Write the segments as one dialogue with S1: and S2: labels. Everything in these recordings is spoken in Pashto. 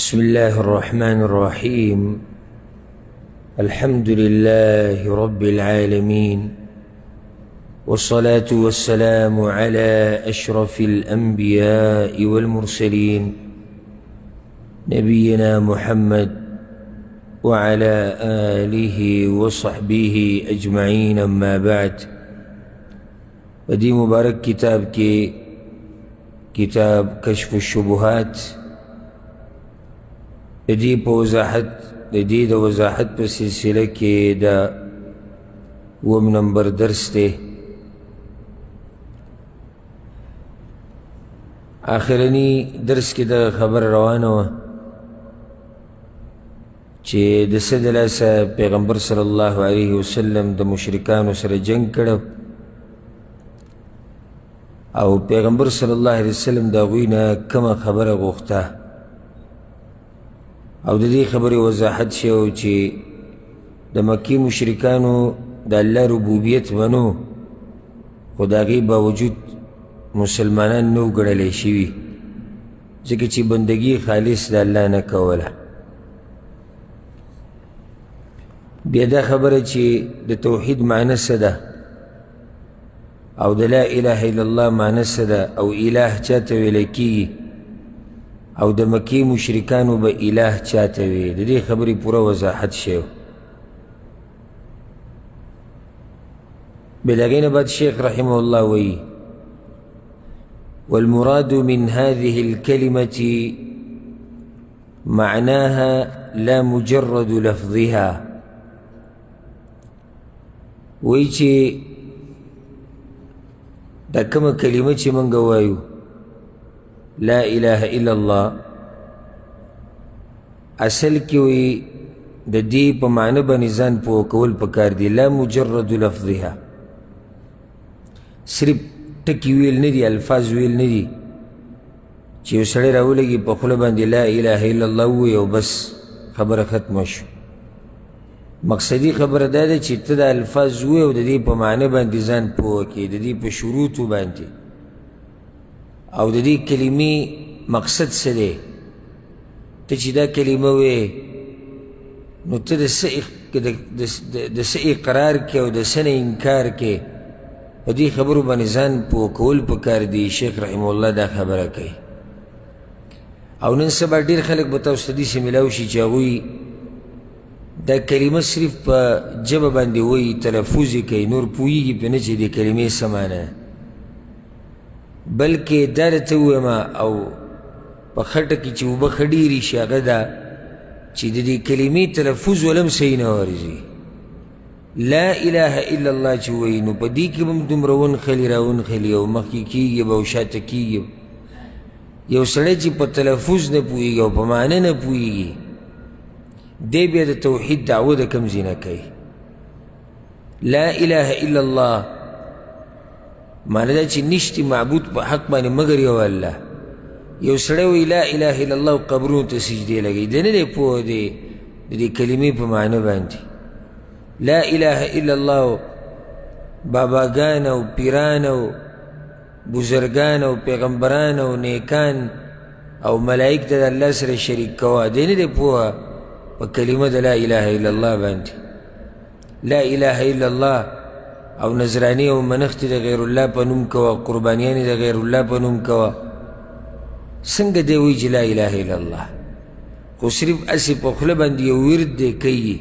S1: بسم الله الرحمن الرحيم. الحمد لله رب العالمين، والصلاة والسلام على أشرف الأنبياء والمرسلين نبينا محمد وعلى آله وصحبه أجمعين. أما بعد، ودي مبارك كتاب كتاب كشف الشبهات ددی په وضاحت د وضاحت په سلسله کې دا وم نمبر درس دی. آخرنی درس کې دا خبر روانه وه چې د څه د لاسه پیغمبر صلی الله علیه وسلم د مشرکانو سره جنگ کړی او پیغمبر صلی الله علیه وسلم د هغوی نه کومه خبره غوښته او د دې خبرې وضاحت شو چې د مکی مشرکانو د الله ربوبیت منو، خو د هغې باوجود مسلمانان نه وګڼلی شوي ځکه چې بندګي خالص د الله نه کوله. بیا دا خبره چې د توحید معنی څه ده او د لا اله الا الله معنی څه ده او اله چاته ویلی کېږي او د مکی مشرکانو به اله چاته وي، د دې خبرې پوره وضاحت شو. بیا د هغې نه بعد شیخ رحمه الله وایي: والمراد من هذه الكلمة معناها لا مجرد لفظها. وایي چې دا کومه کلمه چې موږ وایو لا اله الا الله، اصل کې وی د دې په معنی باندې ځان پوه کول پکار دي. لا مجرد لفظها، صرف ټکي ویل نه دي، الفاظ ویل نه دي چې یو سړی راولګي په خوله باندې لا اله الا الله ووایي او بس خبره ختمه شو. مقصدي خبره دا ده چې ته د الفاظ ووایي او د دې په معنی باندې ځان پوه کړې، د دې په شروطو باندې او د دې کلمې مقصد څه دی. ته چې دا کلمه وې نو ته د څه اقرار کې او د څه نه انکار کې، په دې خبرو باندې ځان پوه کول پکار دی. شیخ رحمه الله دا خبره کوي. او نن سبا ډېر خلک به تاسو ته داسې میلاو شي چې هغوی دا کلمه صرف په ژبه باندې وایي، تلفظ یې کوي، نور پوهېږي پرې نه چې د کلمې څه معنی ده، بلکې دا درته ووایم او په خټه کې چې اوبه ښه ډېرې شي هغه ده چې د دې کلمې تلفظ ولم صحیح نه ورځي. لا اله الا الله چې وایي نو په دې کې به هم دومره ونښلي راونښلي او مخکې کېږي به او شاته کېږي. یو سړی چې په تلفظ نه پوهېږي او په معنی نه پوهېږي دی بیا د توحید دعوه د کوم ځای نه کوي. لا اله الا الله معنی دا چې نشتی معبود په حق باندې مگر یو الله. یو سړی وایي لا اله الا الله قبرونو ته سجدې لګوي، دی نه دی پوه دی د دې کلمې په معنی باندې. لا اله الا الله باباګان او پیران او بزرګان او پیغمبران او نیکان او ملائک ته د الله سره شریک کوه، دی نه دی پوه په کلمه د لا اله الا الله باندې. لا اله الا الله او نظرانی او منښت د غیر الله په نوم کوه، قربانیانې د غیر الله په نوم کوه. څنګه دی وایي چې لا اله الا الله، خو صرف هسې په خوله باندې یو ورد دی کوي،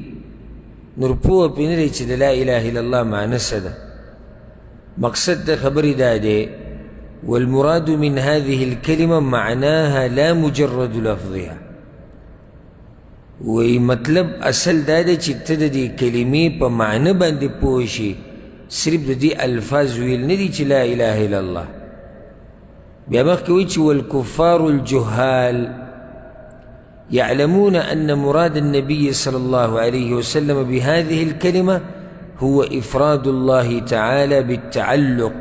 S1: نور پوه پرې نه دی چې د لا اله الا الله معنی څه ده. مقصد د خبرې دا دی: والمراد من هذه الكلمة معناها لا مجرد لفظها. وی مطلب اصل دا دی چې ته د دې کلمې په معنی باندې پوه شي، صرف د دې الفاظ ویل نه دي چې لا اله الا الله. بیا مخکې وایي چې والکفار الجهال يعلمون أن مراد النبي صلى الله عليه وسلم بهذه الكلمة هو إفراد الله تعالى بالتعلق.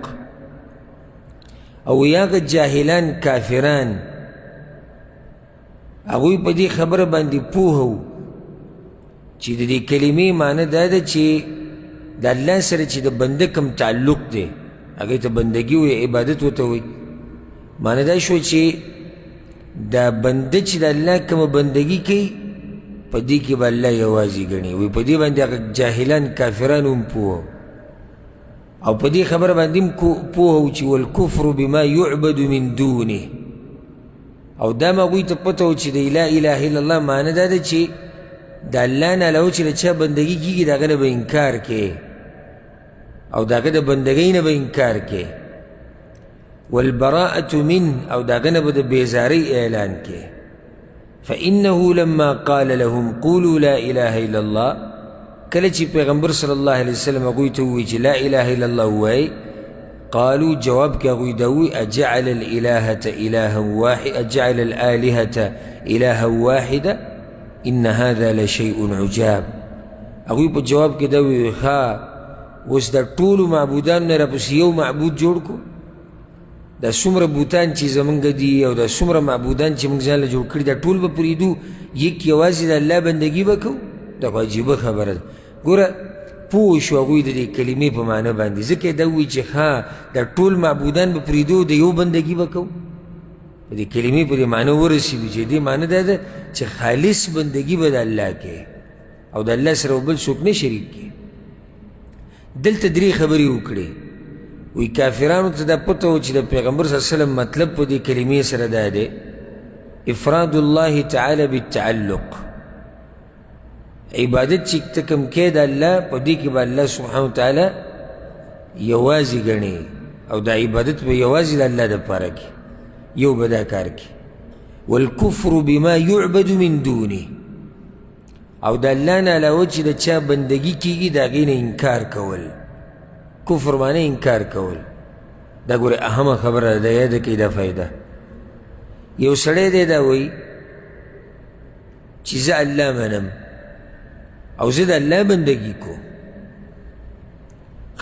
S1: او یاغه جاهلان کافران هغوی په دې خبره باندې پوه وو چې د دې کلمې معنی دا ده چې د الله سره چې د بنده کوم تعلق دی هغې ته بندګي وایي، عبادت ورته وایي. معنی دا شو چې دا بنده چې د الله کومه بندګي کوي په دې کې به الله یوازې ګڼي وایي په دې باندې هغه جاهلان کافران هم پوه او په دې خبره باندې هم پوه و چې والکفر بما یعبد من دونه او دا هم هغوی ته پته و چې د لا اله الا الله معنی دا ده چې د الله نه علاوه چې د چا بندګي کېږي د هغه نه به انکار کوې او د هغه د بندګۍ نه به انکار کوې والبراءة من او د هغه نه به د بېزارۍ اعلان کوې فإنه لما قال لهم قولوا لا إله إلا الله کله چې پیغمبر صلی الله علیه وسلم هغوی ته ووایي چې لا اله الا الله ووایي قالوا جواب کې هغوی دا ووایي اجعل الالهة إلها واحد اجعل الآلهة إلها واحدة إن هذا لشيء عجاب هغوی په جواب کې دا ووایي ښه اوس دا ټولو معبودانو نه راپسې یو معبود جوړ کړو دا څومره بوتان چې زمونږ دي او دا څومره معبودان چې موږ ځان له جوړ کړي دا ټول به پرېږدو یک یوازې د الله بندګي به کوو دا خو عجیبه خبره ده ګوره پوه شو هغوی د دې کلمې په معنی باندې ځکه یې دا ووایي چې ښه دا ټول معبودان به پرېږدو د یو بندګي به کوو په دې کلمې په دې معنی ورسېدو چې دې معنی دا ده چې خالص بندګي به د الله کوې او د الله سره بل څوک نه شریک کوي دلته درې خبرې وکړې وی کافرانو ته دا پته و چې د پیغمبر صلی الله علیه وسلم مطلب په دې کلمې سره دا دی افراد الله تعالی بالتعلق عبادت چې ته کوم کې د الله په دې کې به الله سبحانه وتعالی یوازې ګڼي او دا عبادت به یوازې د الله دپاره کې یو به دا کار کې والکفر بما یعبد من دونه او د الله نه علاوه چې د چا بندګي کېږي د هغې نه انکار کول کفر معنی انکار کول دا ګوره اهمه خبره ده یاده کړئ دا فایده یو سړی دی دا وایي چې زه الله منم او زه د الله بندګي کوم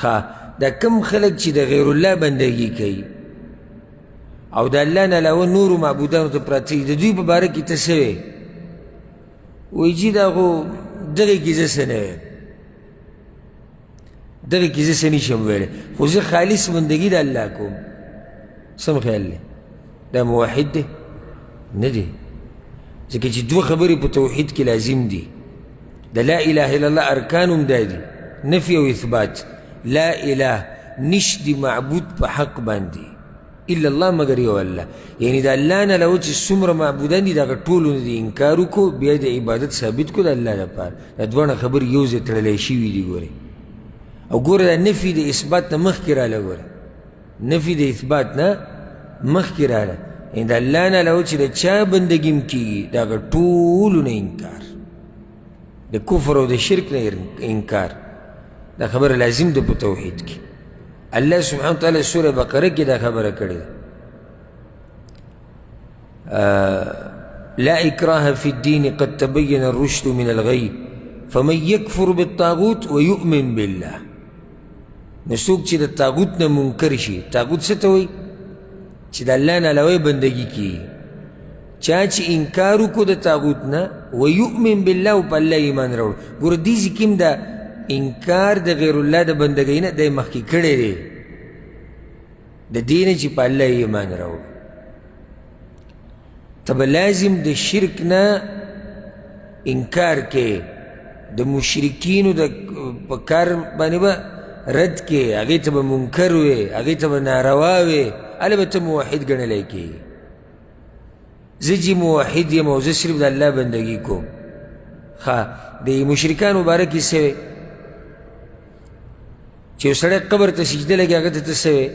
S1: ښه دا کم خلک چې د غیر الله بندګي کوي او د الله نه علاوه نورو معبودانو ته پراته دي د دوی په باره کې ته څه وایې وایي جي دا خو دغې کې زه څه نه وایم دغه کې زه څه نشم ویلی خو زه خالص بندګي د الله کوم سم خیال دی دا موحد دی نه دی ځکه چې دوه خبرې په توحید کې لازم دي د لا اله الا الله ارکان هم دا دي نفي او اثبات لا اله نشدي معبود په حق باندې الا الله مگر یو الله یعنی د الله نه علاوه چې څومره معبودان دي د هغه ټولو نه دي انکار وکړو بیا د عبادت ثابت کړو د الله لپاره دا دواړه خبرې یو ځای تړلی شوي دي ګورئ او ګوره دا نفي د اثبات نه مخکې راله ګوره نفي د اثبات نه مخکې راله یعنې د الله نه علاوه چې د چا بندګي هم کېږي د هغه ټولو نه انکار د کفر او د شرک نه انکار دا خبره لازم ده په توحید کې الله سبحانه وتعالی سوره بقره کې دا خبره کړې ده لا اکراه فی الدین قد تبین الرشد من الغی فمن یکفر بالطاغوت ویؤمن بالله نو څوک چې د طاغوت نه منکر شي طاغوت څه ته وایي چې د الله نه علاوه بندګي کیږي چا چې انکار وکړو د طاغوت نه ویؤمن بالله او په الله ایمان راوړو ګوره دې ځای کې هم دا انکار د غیر الله د بندګۍ نه دی مخکې کړی دی د دې نه چې په الله ایمان راوړو ته به لازم د شرک نه انکار کې د مشرکینو د په کار باندې به رد کې هغې ته به منکر وې هغې ته به ناروا وې هله به ته موحد ګڼلی کېږي زه چې موحد یم او زه صرف د الله بندګي کوم ښه د مشرکانو باره کې څه وې چې یو سړی قبر ته سجده لګي هغه ته ته څه وې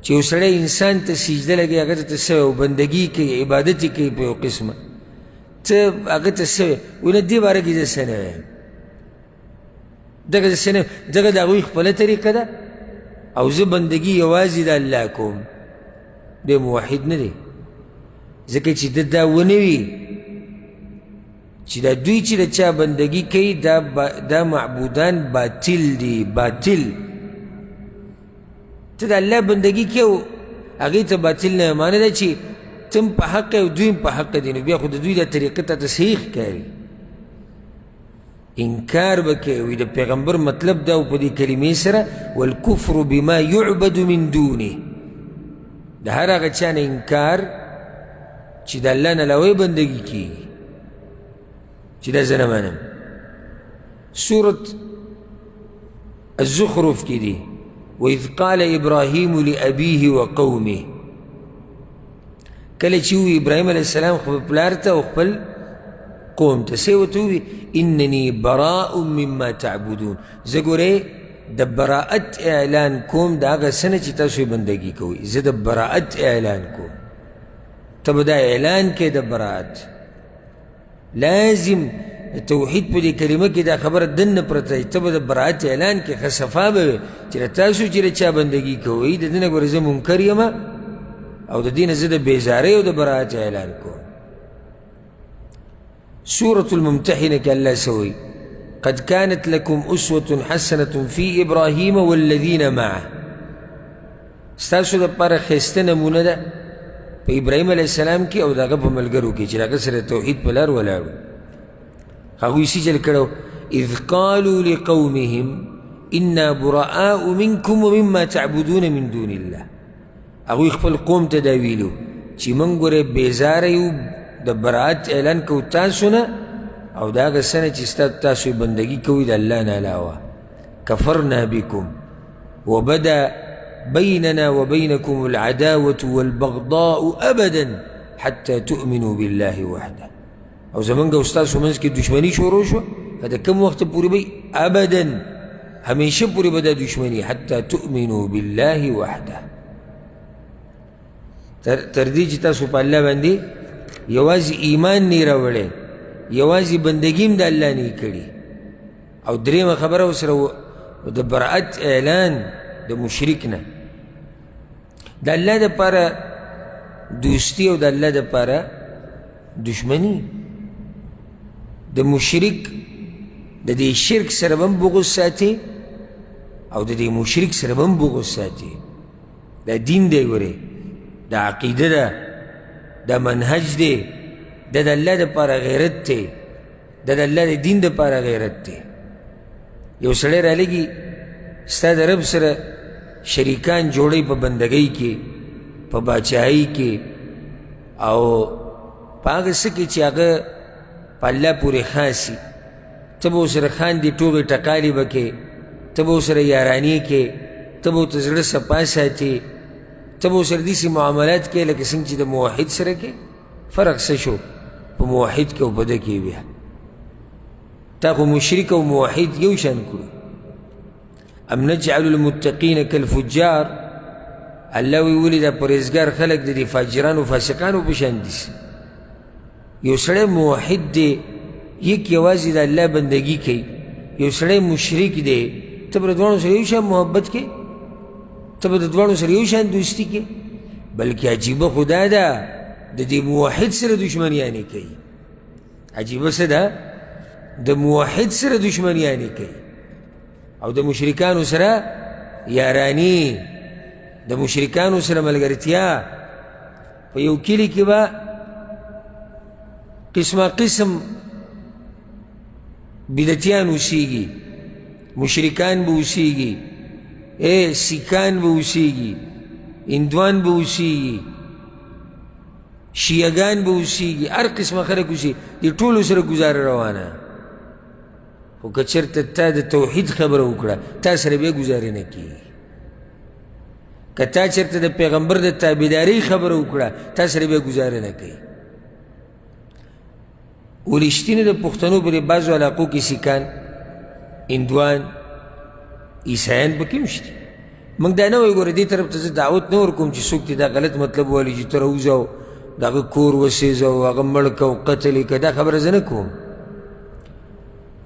S1: چې یو سړی انسان ته سجده لګي هغه ته ته څه وې او بندګي کوي عبادت یې کوي په یو قسمه ته هغه ته څه وې وایي نه دې باره کې زه څه نه وایم دغه څه نه دغه د هغوی خپله طریقه ده او زه بندګي یوازې د الله کوم دی موحد نه دی ځکه چې ده دا ونه وي چې دا دوی چې د چا بندګي کوي دا معبودان باطل دي باطل ته د الله بندګي کوي هغې ته باطل نه معنی ده چې تم په حق او دوی په حق دي نو بیا خو د دوی دا طریقه ته صحیح ښکاري انکار به کوي وایي د پیغمبر مطلب دا و په دې کلمې سره والکفر بما یعبد من دونه د هر هغه چا نه انکار چې د الله نه علاوه بندګي کیږي، چې دا زه نه منم. سورة الزخرف کې دي وَإِذْ قَالَ إِبْرَاهِيمُ لِأَبِيهِ وَقَوْمِهِ، کله چې وی ابراهیم علیه السلام خپل پلار ته او خپل قوم ته څه ورته ووي انني براء مما تعبدون، زه ګورې د براءت اعلان کوم د هغه څه نه چې تاسو یې بندګي کوئ، زه د براءت اعلان کوم. ته به دا اعلان کې د براءت لازم توحید په دې کلمه کې دا خبره دننه پرته وي، ته به د براءت اعلان کې ښه صفا به وي چې تاسو چې د چا بندګي کوئ د دې نه ګورې زه منکر یم او د دې نه زه د بېزارۍ او د براءت اعلان کوم. سورة الممتحنة کې الله سوي قد كانت لكم أسوة حسنة في إبراهيم والذين معه، ستاسو دپاره ښایسته نمونه ده په ابراهیم علیه السلام کې او د هغه په ملګرو کې چې هغه سره توحید په لار ولاړ و. هغوی سجل کړو إذ قالوا لقومهم إنا براء منكم ومما تعبدون من دون الله، هغوی خپل قوم ته دا ویلو چې موږ ګورې بېزاره یو د براءت اعلان کوو تاسو نه او د هغه څه نه چې تاسو یې بندګي کوئ د الله نه علاوه. کفرنا بكم وبدا بيننا وبينكم العداوة والبغضاء أبدا حتى تؤمنوا بالله وحده، او زمونږ او ستاسو منځ کې دشمني شروع شوه که د کوم وخت پورې به ابدا همیشه پورې به دا دشمني حتى تؤمنوا بالله وحده، تر دې چې تاسو په الله باندې یوازې ایمان نه راوړی، یوازې بندګي هم د الله نه کړي. او درېیمه خبره ورسره د براءت اعلان د مشرک نه، د الله دپاره دوستي او د الله دپاره دشمني. د مشرک د دې شرک سره به هم بغض ساتي او د دې مشرک سره به هم بغض ساتي. دا دین دی ګورې، دا عقیده ده، دا منهج دی، دا د الله دپاره غیرت دی، دا د الله د دین دپاره غیرت دی. یو سړی رالګي ستا د رب سره شریکان جوړی په بندګۍ کې، په باچاهۍ کې او په هغه څه کې چې هغه په الله پورې خاصي، ته به ورسره خاندې ټوغې ټکالې به کې، ته به ورسره یارانې کې، ته به ورته زړه صفا ساتې، ته به ورسره داسې معاملات کې لکه څنګه چې د موحد سره کې. فرق څه شو په موحد کې او په ده کې؟ بیا تا خو مشرک او موحد یو شان کړو. ام نجعل المتقین کالفجار، الله وی ولې دا پرهیزګار خلک د دې فاجرانو فاسقانو په شان دي. یو سړی موحد دی یک یوازې د الله بندګي کوي، یو سړی مشرک دی ته به د دواړو سره یو شان محبت کوي، ته به د دواړو سره یو شان دوستي کوي. بلکې عجیبه خو دا ده د دې موحد سره دشمنیانې کوي. عجیبه څه ده؟ د موحد سره دشمنیانې کوي او د مشرکانو سره یارانی، د مشرکانو سره ملګرتیا. په یو کلي کې به قسمه قسم بدعتیان اوسیږي، مشرکان به اوسیږي، سیکان به اوسیږي، هندوان به اوسیږي، شیعګان به اوسیږي، هر قسمه خلک اوسیږي، دې ټولو سره ګزاره روانه. خو که چېرته تا د توحید خبره وکړه تا سره بیا ګزارې نه کېږي. که تا چېرته د پیغمبر د تابعدارۍ خبره وکړه تا سره بیا ګزاره نه کوي. ولشتینې د پښتنو په بعضو علاقو کې سیکان، هندوان، عیسایان پکې هم شته. موږ دا نه وایو ګوره دې طرف ته زه دعوت نه ورکوم چې څوک دې دا غلط مطلب والي چې ته راوځه او د هغه کور وسېځه او هغه مړ که او قتل یې که، دا خبره زه نه کوم.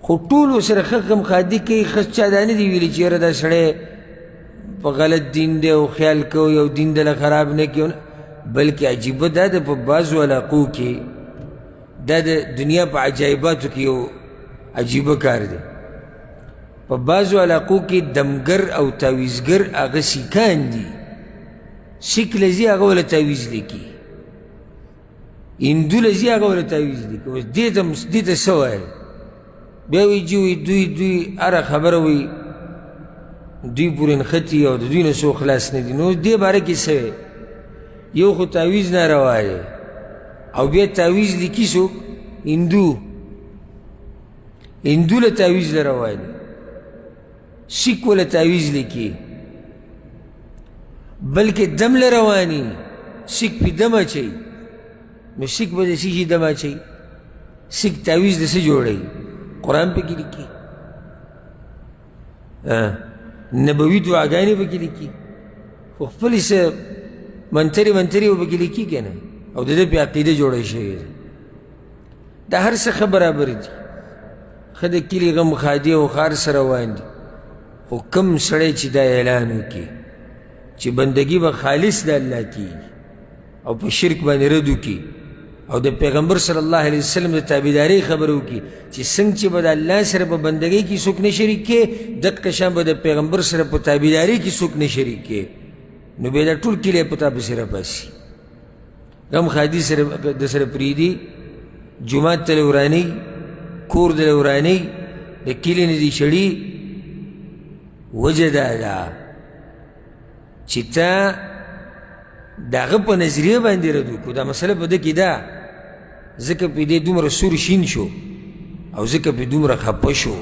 S1: خو ټول ورسره ښه غمخادي کوي. ښه چا دا نه دي ویلي چې یاره دا سړی په غلط دین دی او خیال کوي او دین دله خراب نه کړي، بلکې عجیبه دا ده په بعضو علاقو کې دا د دنیا په عجایباتو کې یو عجیبه کار دی. په بعضو علاقو کې دمګر او تعویزګر هغه سیکان دي، سیک لځي هغه وله تعویز لیکي، هندو لځي هغه وله تعویز لیکي. اوس دې ته څه وایي؟ بیا وایي چې وایي دوی هره خبره وایي دوی پورې نښتي او د دوی نه څوک خلاص نه دي. نو دې باره کې څه وایي؟ یو خو تعویز ناروا دی او بیا تعویز لیکي څوک هندو له تعویز له رواني سیک وله تعویز لیکي بلکې دم له رواني سیک پې دم اچوي نو سیک به د څه شي دم اچوي سیک تعویز د څه جوړوي قرآن پکې لیکي نبوي دعاګانې پکې لیکي خو خپلې څه منترې به پکې لیکي که نه او د ده پې عقیده جوړه شوې ده دا هر څه ښه برابر دي ښه د کلي غم ښادي او ښار سره روان دي خو کم سړی چې دا اعلان وکړي چې بندګي به خالص د الله کېږي او په شرک باندې رد وکړي او د پیغمبر صلی الله علیه وسلم د تابعدارۍ خبره وکړي چې څنګه چې به د الله سره په بندګۍ کې څوک نه شریک کې دقه شان به د پیغمبر سره په تابعدارۍ کې څوک نه شریک کې نو بیا دا ټول کلی په تا پسې راپاسي غم ښادي سره د سره پرېږدي جومات ته ورانوي کور د ورانوي د کلي نه دي شړي وجه دا ده چې تا د هغه په نظریه باندې رد وکړو دا مسله په ده کې ده ځکه پې دې دومره سور شین شو او ځکه پې دومره خفه شو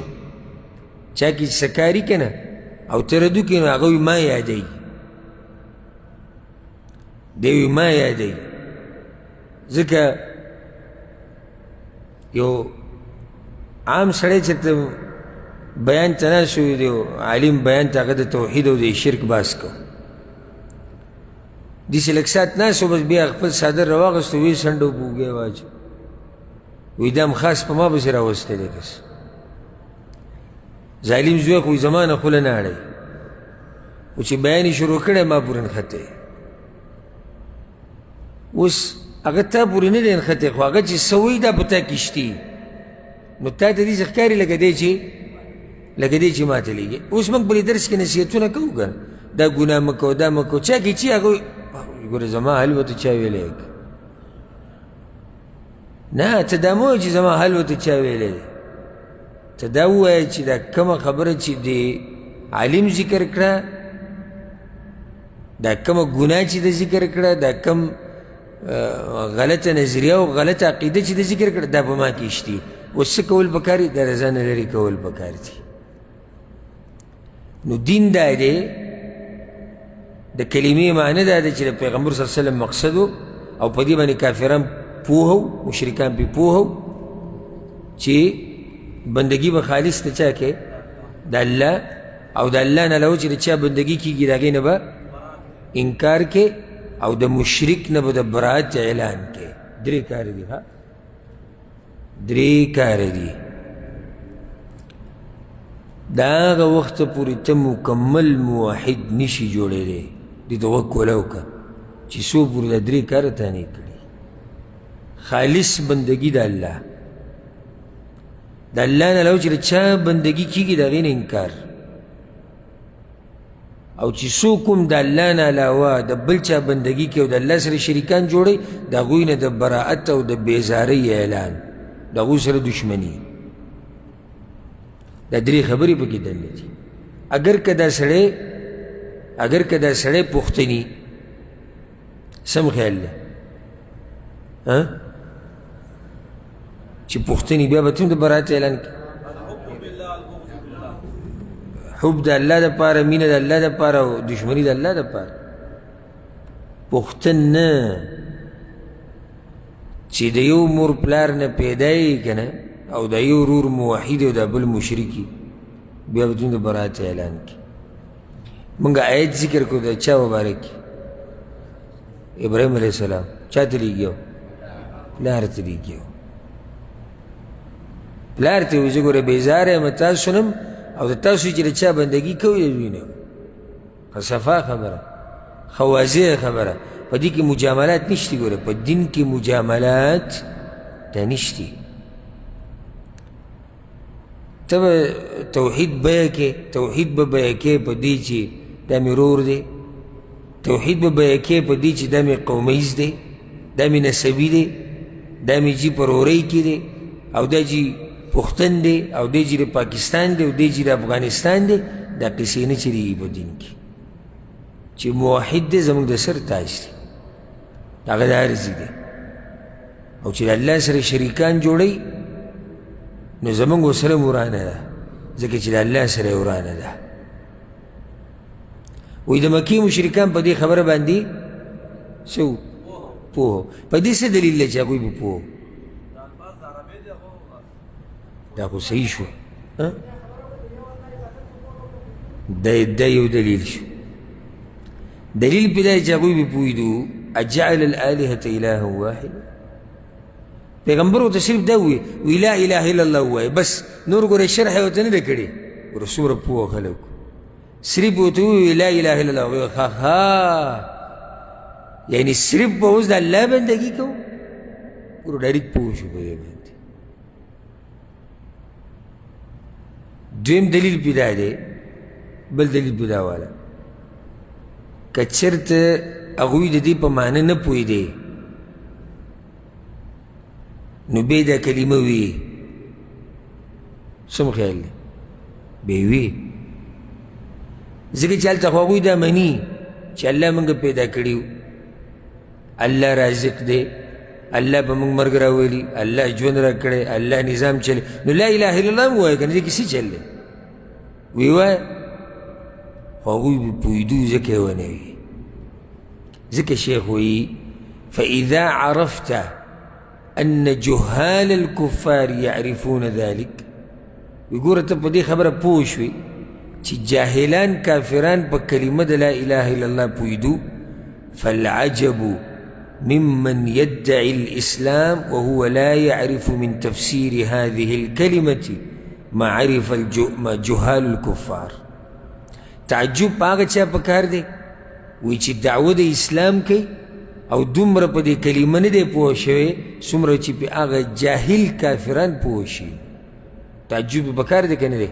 S1: چا کې چې څه کاري که نه او ته رد وکړې نو هغه وي ما یادوي دی وي ما یادوي ځکه یو عام سړی چې ته بیان ته ناست شو دی عالم بیان ته هغه د توحید او د شرک باس کو داسې لږ ساعت ناست و بس بیا خپل څادر راواغېستو ویې څنډه په اوږې واچو وایي دا هم خاص په ما پسې راوستی دی کس ظالم زوی خو زما نه خوله نه اړوي خو چې بیان یې شروع کړی ما پورې نښتی اوس هغه تا پورې نه دی نښتی خو هغه چې څه وایي دا په تا کې شتي نو تا ته داسې ښکاري لکه دی چې ما ته لیږي اوس موږ په دې درس کې نصیحتونه کوو که دا ګناه مه کوه دا مه کوه چا کې چې هغه ګوره زما حل ورته چا ویلی نه ته دا مه وایه چې زما حل ورته چا ویلی دی ته دا ووایه چې دا کومه خبره چې د عالم ذکر کړه دا کومه ګناه چې د ذکر کړه دا کم غلطه نظریه او غلطه عقیده چې د ذکر کړه دا په ما کې شتي اوس څه کول پکار دي د رضا نه لرې کول پکار دي نو دین دا دی د کلمې معنی دا دی چې د پیغمبر صلی الله علیه وسلم مقصد او په دې باندې کافران پوه مشرکان پې پوه چې بندګي به خالص د چا کې د الله او د الله نه علاوه چې د چا بندګي کېږي د هغې نه به انکار کې او د مشرک نه به د برات اعلان کې درې کار دي ها درې کار دي دا هغه وخته پورې ته مکمل موحد نشي جوړېدی دې ته وکول وکړه چې څو پورې دا درې کاره تا نه کړي خالص بندګي د الله د الله نه علاوه چې د چا بندګي کېږي د هغې نه انکار او چې څوک هم د الله نه علاوه د بل چا بندګي کوي او د الله سره شریکان جوړوي د هغوی نه د براعت او د بیزارۍ اعلان د هغوی سره دشمني دا درې خبرې پکې دلې دي اگر که دا سړی پښتني سم خیال دی چې پښتني بیا به ته هم د براعت اعلان کوي حب د الله دپاره مینه د الله دپاره او دشمني د الله دپاره پښتن نه چې د یو مور پلار نه پیدا یې که نه او د یو ورور موحد او د بل مشرکي بیا به د براعت اعلان کړي موږ آیت ذکر کړو د چا مبارک ابراهیم علیه السلام چا ته لیږي پلار ته لیږي پلار ته وایي زه ګوره بیزاره یم تاسو نم او د تاسو چې د چا بندګي کوي د دوی نه ښه صفا خبره ښه واضح خبره په دې کې مجاملات نشته ګوره په دین کې مجاملات دا نشته ته به توحید بیه کې توحید به بیه کې په دې چې دا مې ورور دی توحید به بیه کې په دې چې دا مې قومیز دی دا مې نسبي دی دا مې جي په ورورۍ کې دی او دا جي پښتن دی او دی چې د پاکستان دی او دی چې د افغانستان دی دا قصې نه چلېږي په دین کې چې موحد دی زموږ د سر تاج دی هغه د هر ځای دی او چې د الله سره شریکان جوړوي نو زمونږ ورسره ورانه ده ځکه چې د الله سره ورانه ده. وایي د مکې مشرکان په دې خبره باندې څه پوه په دې څه دلیل دی چې هغوی به پوه دا خو صحیح شو دا یو دلیل شو. دلیل په دا چې هغوی به پوهېدو اجعل الآلهة إلها واحد پیغمبر ورته صرف دا وی لا اله الا الله ووایه بس نور ګوره شرح یې ورته نه ده کړې ګوره څومره پوه خلک صرف ورته ووایي لا اله الا الله وایي ها یعنی صرف به اوس د الله بندګي کوو ګوره ډایرکټ پوه شو په دې باندې. دویم دلیل پې دا دی بل دلیل پې دا واله که چېرته هغوی د دې په معنی نه پوهېدی نو بیا دا کلمه وي څه مو خیال دی بیا وي ځکه چې هلته خو هغوی دا مني چې الله موږ پیدا کړي الله رازق دی الله به موږ مرګ راولي الله ژوند را کړی الله نظام چلی نو لا اله الا الله مو وایه که نه دې کې څه چل دی وی وایه خو هغوی به پوهېدو ځکه یې ونه وي. ځکه شیخ وایي فاذا عرفت أن جهال الكفار يعرفون ذلك ويقول ته په دې خبره پوه شوې چې جاهلان کافران په کلمه د لا اله الا الله پوهېدو فالعجب ممن يدعي الإسلام وهو لا يعرف من تفسير هذه الكلمة ما عرف جهال الكفار. تعجب په هغه چا پکار دی وایي چې دعوه د اسلام کوي او دومره په دې کلمه نه دی پوه شوی څومره چې په هغه جاهل کافران پوه شي. تعجب یې پکار دی که نه دی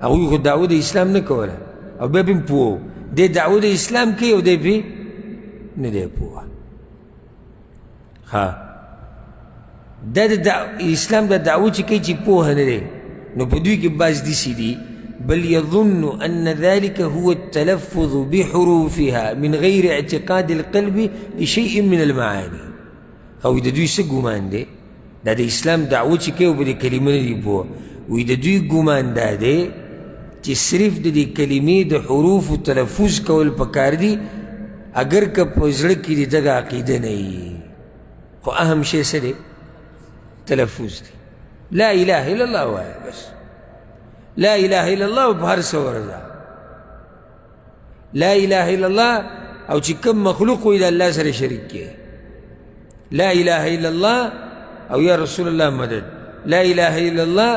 S1: هغوی خو دعوه د اسلام نه کوله او بیا پې پوه دی دعوه د اسلام کوي او دی پې نه دی پوه. ها دا د اسلام د دعوه چې کوي چې پوهه نه دی نو په دوی کې بعض داسې دي بل يظن أن ذلك هو التلفظ بحروفها من غير اعتقاد القلب لشيء من المعاني. او د دوی څه ګمان دی دا د اسلام دعوه چې کوي او په دې کلمه نه دي پوه وایي د دوی ګمان دا دی چې صرف د دې کلمې د حروفو تلفظ کول پکار دي اگر که په زړه کې د دغه عقیده نه وي خو اهم شی څه دی تلفظ دی لا اله الا الله وایه بس لا اله الا الله په هر څه ورځه لا اله الا الله او چې کوم مخلوق وي د الله سره شریک کړي لا اله الا الله او یا رسول الله مدد لا اله الا الله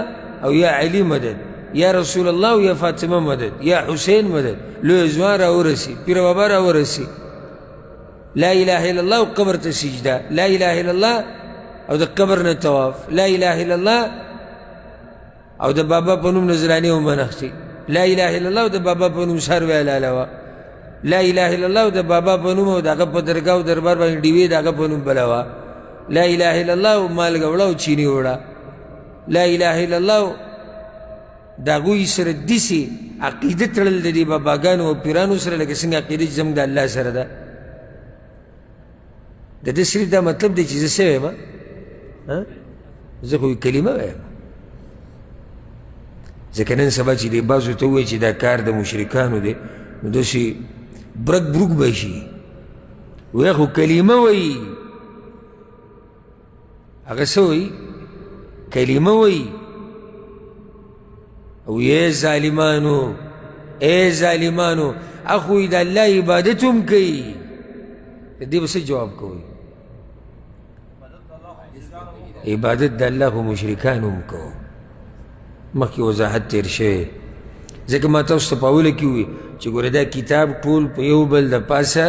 S1: او یا علی مدد یا رسول الله او یا فاطمه مدد یا حسین مدد لوی ځوان راورسي پیر بابا راورسي لا اله الا الله قبر ته سجده لا اله الا الله او د قبر نه طواف لا اله الا الله او د بابا په نوم نظراني ومنښتي لا اله الا الله او د بابا په نوم سر ویلاله وه لا اله الا الله او د بابا په نوم او د هغه په درګاه او دربار باندې ډیوې د هغه په نوم بله وه لا اله الا الله مالګه وړه او چیني وړه لا اله الا الله د هغوی سره داسې عقیده تړل د دې باباګانو او پیرانو سره لکه څنګه عقیده چې زموږ د الله سره ده د دې صرف دا مطلب دی چې زه څه وایم زه خو کلمه وایم ځکه نن سبا چې دی بعضو ته ووایي چې دا کار د مشرکانو دی نو داسې برک بروک به شي وایه خو کلمه وایي هغه څه وایي کلمه وایي او ای ظالمانو ای ظالمانو اخوی د الله عبادت هم کوي د دې به څه جواب کوئ عبادت د الله خو مشرکان هم کوو مخکې وضاحت تیر شوی ځکه ما تاسو ته په اوله کې ووي چې ګوره دا کتاب ټول په یو بل د پاسه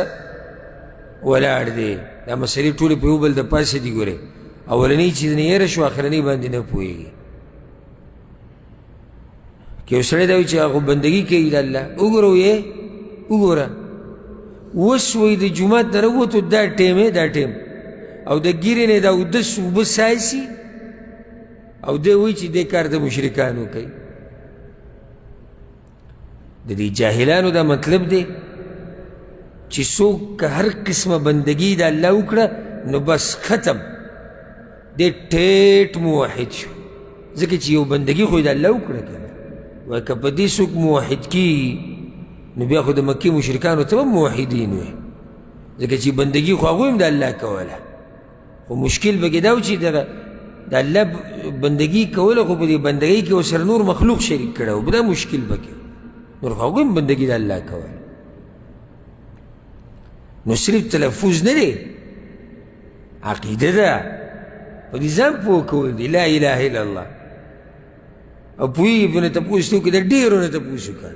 S1: ولاړ دی دا مسلې ټولې په یو بل د پاسه دي ګورې اولنۍ چې نه هېره شو اخرنۍ باندې نه پوهېږي که یو سړی دا وایي چې هغه بندګي کوي د الله وګوره ویې وګوره اوس وایي د جومات نه راووتو دا ټیم دا ټیم او د ګیرې نه دا اودس اوبه سایسي او دی وایي چې دې کار د مشرکانو کوي د دې جاهلانو دا مطلب دی چې څوک که هر قسمه بندګي د الله وکړه نو بس ختم دی ټیټ موحد شو ځکه چې یو بندګي خو یې د الله وکړه که نه وایي که په دې څوک موحد کېږي نو بیا خو د مکې مشرکانو ته هم موحدین وی ځکه چې بندګي خو هغوی هم د الله کوله خو مشکل پکې دا و چې دغه د الله بندګي کوله خو په دې بندګۍ کې ورسره نور مخلوق شریک کړی و دا مشکل پکې نور خو هغوی هم بندګي د الله کوله نو صرف تلفظ نه دی عقیده ده په دې ځان پوه کول دی لا اله الا الله او پوهېږي په نه تپوس ته وکړي د ډېرو نه تپوس وکړه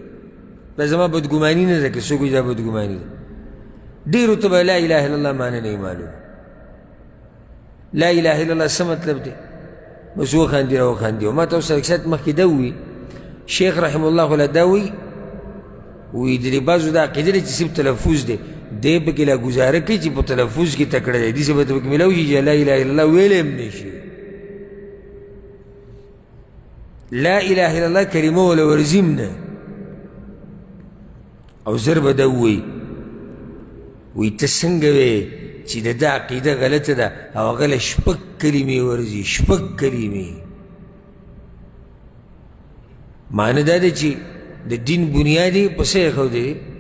S1: دا زما بدګماني نه ده که څوک وایي دا بدګماني ده ډېرو ته به لا اله الا الله معنی نه معلوم لا اله الا الله څه مطلب دی بس وخاندي را وخاندي ما ته اوس اکثر مخکې دا ووي شیخ رحمه الله الله دا وایي وایي د دې بعضو دا عقیده دی چې صرف تلفظ دی دی پکې لا ګزاره کوي چې په تلفظ کې تکړه دی داسې به ته پکې میلاو شي چې لا اله الا الله ویلی هم نه شي لا اله الا الله کلمه ولا ورځي هم نه او زر به ده ووایي وایي ته څنګه وې چې د ده عقیده غلطه ده او هغه له شپږ کلمې ورځي شپږ کلمې معنی دا ده چې د دین بنیاد یې په څه ایښودی دی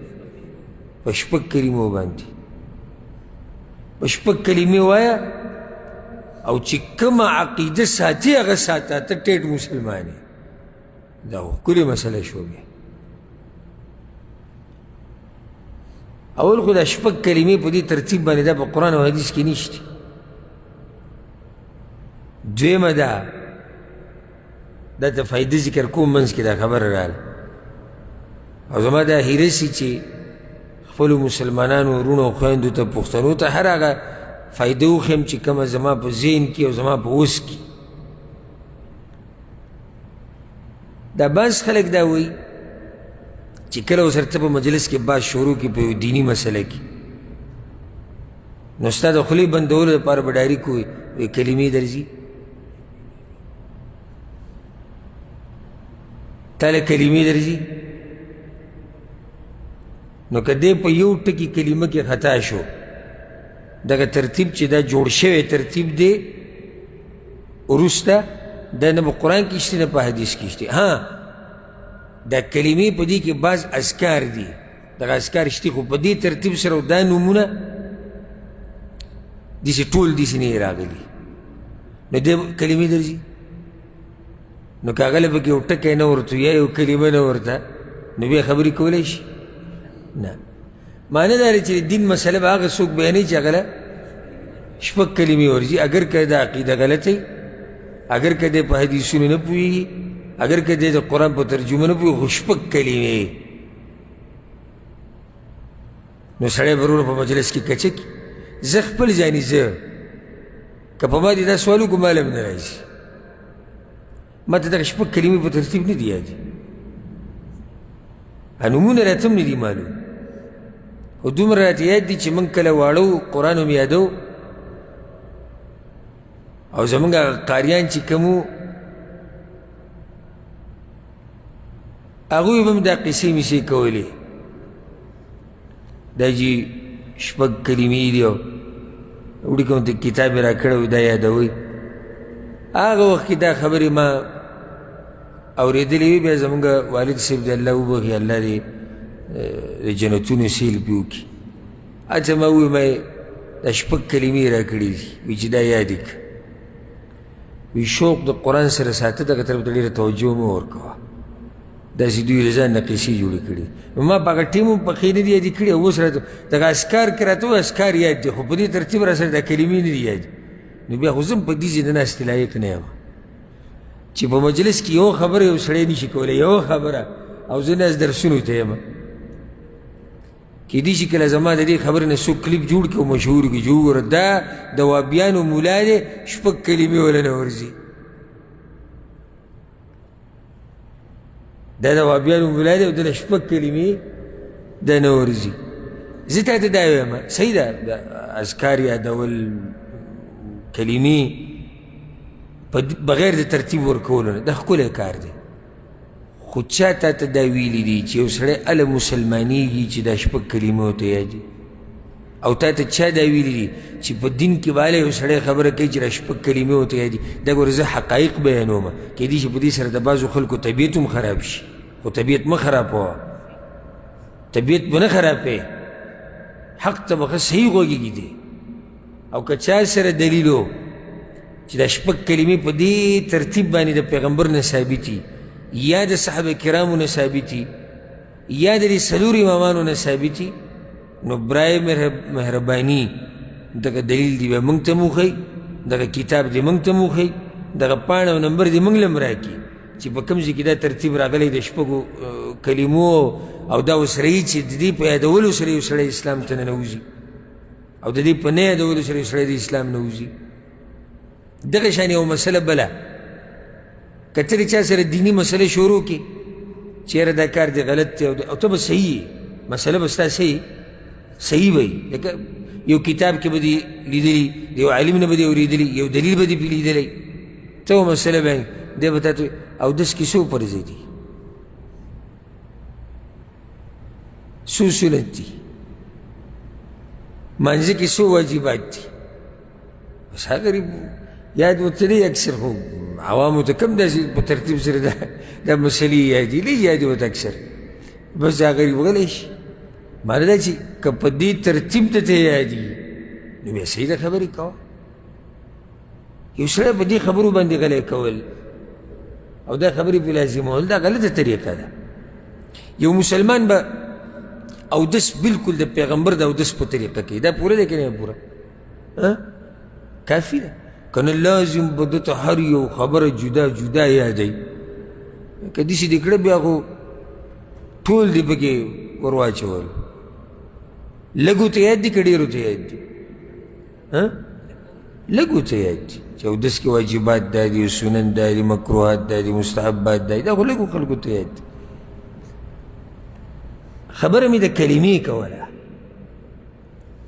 S1: په شپږ کلمو باندې په شپږ کلمې وایه او چې کومه عقیده ساتي هغه ساته ته ټیټ مسلمان یې دا ښکلې مسله شوه بیا اول خو دا شپږ کلمې په دې ترتیب باندې دا په قرآن او حدیث کې نشته دویمه ده دا ته فایده ذکر کوم منځ کې دا خبره راغله او زما دا هیرسي چې خپلو مسلمانانو وروڼو او خویندو ته پښتنو ته هر هغه فایده وښیم چې کومه زما په ذهن کې او زما په وس کې دا بعض خلک دا وایي چې کله ورسره ته په مجلس کې باز شروع کړي په یو دیني مسله کې نو ستا د خولې بندولو لپاره به ډایرک وایي کلمې درځي تا له کلمې درځي نو که دی په یو ټکي کلمه کې خطا شو دغه ترتیب چې دا جوړ شوی ترتیب دی وروسته دا نه په قرآن کې شته نه په حدیث کې شته ها دا کلمې په دې کې بعض اذکار دي دغه اذکار شته خو په دې ترتیب سره دا نومونه داسې ټول داسې نه راغلي نو دې کلمې درځي نو که هغه له پکې یو ټکی نه ورته یا یو کلمه نه ورته نو بیا خبرې کولی شي نه معنی دا دی چې دین مسله به هغه څوک بیانوي چې هغه له شپږ کلمې ورځي اگر که دا عقیده غلطه وي اگر که دی په حدیثونو نه پوهېږي اگر که دی د قرآن په ترجمه نه پوهېږي خو شپږ کلمې نو سړی به وروڼو په مجلس کې کچه کي زه خپل ځاني زه که په ما دې دا سوال وکړو ماله هم نه راځي ما ته دغه شپږ کلمې په ترتیب نه دي یادې نومونه راته هم نه دي معلوم خو دومره راته یاد دي چې موږ کله واړه وو قرآن هم یادو او زمونږ قاریان چې کوم وو هغوی به هم دا قصې میسې کولې دا چې شپږ کلمې دي او وړي کوم ته کتاب یې را کړی و دا یادوئ هغه وخت کې دا خبرې ما اورېدلې وي بیا زمونږ والد صاحب د الله وبخي الله دې د جنتونو سیل پې وکړي هلته ما وویل ما دا شپږ کلمې را کړي دي وایي چې دا یادې کړه وی شوق د قرآن سره ساته دغه طرف ته ډېره توجه مه ورکوه داسې دوی له ځان نه قصې جوړې کړي نو ما په هغه ټیم هم پخې نه دي یادې کړي او اوس راته دغه اسکار کې راته وایي اسکار یاد دي خو په دې ترتیب را سره دا کلمې نه دي یادې نو بیا خو زه هم په دې ځای د ناستې لایق نه یم چې په مجلس کې یو خبره یو سړی نشي کولی یوه خبره او زه ناست درسونو ته یم کیدای شي کله زما د دې خبرې نه څوک کلیپ جوړ کړي او مشهور کړي چې وګوره دا د وابیانو ملا دی شپږ کلمې وله نه ورځي دا د وابیانو ملا دی او دله شپږ کلمې دا نه ورځي زه تا ته دا وایم صحیح ده د اذکار یادول کلمې بغیر د ترتیب ورکولو نه دا ښکلی کار دی خو چا تا ته دا ویلي دي چې یو سړی هله مسلمانېږي چې دا شپږ کلمې ورته یادي او تا ته چا دا ویلي دي چې په دین کې باله یو سړی خبره کوي چې را شپږ کلمې ورته یادي دا ګوره زه حقایق بیانومه کیدای شي په دې سره د بعضو خلکو طبیعت هم خراب شي خو طبیعت مه خرابوه طبیعت به نه خرابوې حق ته به ښه صحیح غوږېږي او که چا سره دلیل و چې دا شپږ کلمې په دې ترتیب باندې د پیغمبر نه ثابتي یا د صحابه کرامو نه ثابتي یا د دې څلور امامانو نه ثابتي نو برای مهرباني دغه دلیل دی به موږ ته وښیي دغه کتاب دی موږ ته وښیي دغه پاڼه او نمبر دی موږ له هم راکړي چې په کوم ځای کې دا ترتیب راغلی د شپږو کلمو او دا اوس رهي چې د دې په یادولو سره یو سړی اسلام ته ننوځي او د دې په نه یادولو سره یو سړی د اسلام نه وځي دغه شان یو مسله بله که ته د چا سره دیني مسله شروع کړي چې یاره دا کار دی غلط دی او ته به صحیح یې مسله به ستا صحیح به وي لکه یو کتاب کې به دې لیدلي د یو عالم نه به دې اورېدلي یو دلیل به دې پې لیدلی ته و مسله بیان دی به تا ته اودس کې څو فرض دي څو سنت دي مانځه کې څو واجبات دي بس هغه یاد ورته دی اکثر خو عوامو ته کم داسې په ترتیب سره دا مسلې یادي لږ یادي ورته اکثر بس دا غریب غلی شي معنی دا چې که په دې ترتیب ته ته یادي نو بیا صحیح ده خبرې کوه یو سړی په دې خبرو باندې غلی کول او دا خبرې پې لازمول دا غلطه طریقه ده یو مسلمان به اودس بالکل د پیغمبر د اودس په طریقه کوي دا پوره ده که نه پوره کافي ده که نه لازم به ده ته هر یو خبره جدا جدا یادوي که داسې دې کړه بیا خو ټول دې پکې ور واچول لږو ته یاد دي که ډېرو ته یاد دي لږو ته یاد دي چې اودس کې واجبات دا دي سنن دا دي مکروهات دا دي مستحبات دا دي دا خو لږو خلکو ته یاد دي خبره مې د کلمې کوله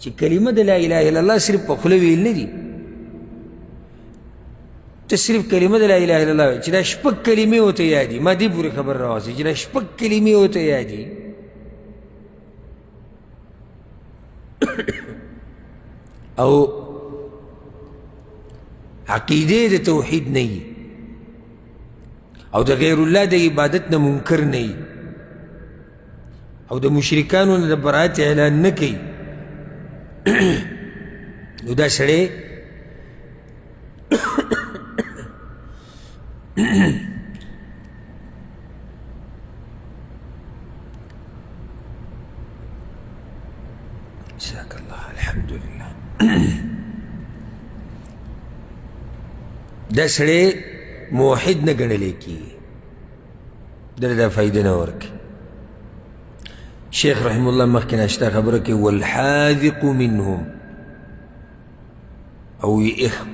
S1: چې کلمه د لا اله الا الله صرف په خوله ویل نه دي ته صرف کلمه د لا اله الا الله چې دا شپږ کلمې ورته یادي ما دې پورې خبر راوځي چې دا شپږ کلمې ورته یادي او عقیده د توحید نه وي او د غیر الله د عبادت نه منکر نه وي او د مشرکانو نه د برات اعلان نه کوي نو دا سړی جزاک الله الحمدلله دا سړی موحد نه ګڼلی کېږي دله دا فایده نه ورکوي شیخ رحم الله مخکې ناشته خبره کوي والحاذق منهم او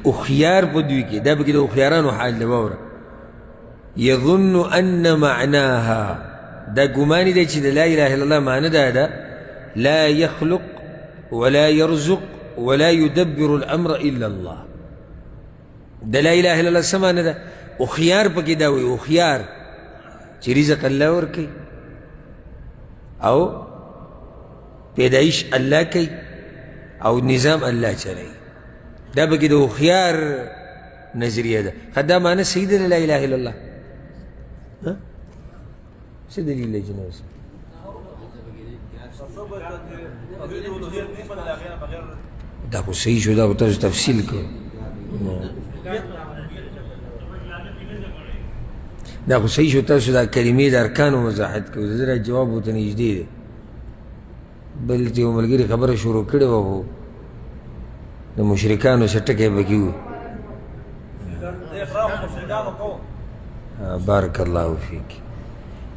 S1: اخیار په دوی کې دا پکې د اخیارانو حال ده واوره یظن ان معناها دا ګمان دی چې د لا اله الا الله معنی دا ده لا يخلق ولا يرزق ولا يدبر الامر الا الله د لا اله الا الله څه معنی ده اخیار پکې دا وایي اخیار چې رزق الله ورکوي او پیدایش الله کوي او نظام الله چلوي دا پکې د هوښیار نظریه ده خو دا معنی صحیح ده لا اله الا الله څه دلیل دی جناب دا خو صحیح شو دا خو تاسو تفصیل کوو دا خو صحیح شو تاسو دا کلمې د ارکانو وضاحت کوو د زه جواب ورته نږدې دی بل چې یو ملګري خبره شروع کړې وه خو د مشرکانو څه ټکی پکې و بارک الله فیک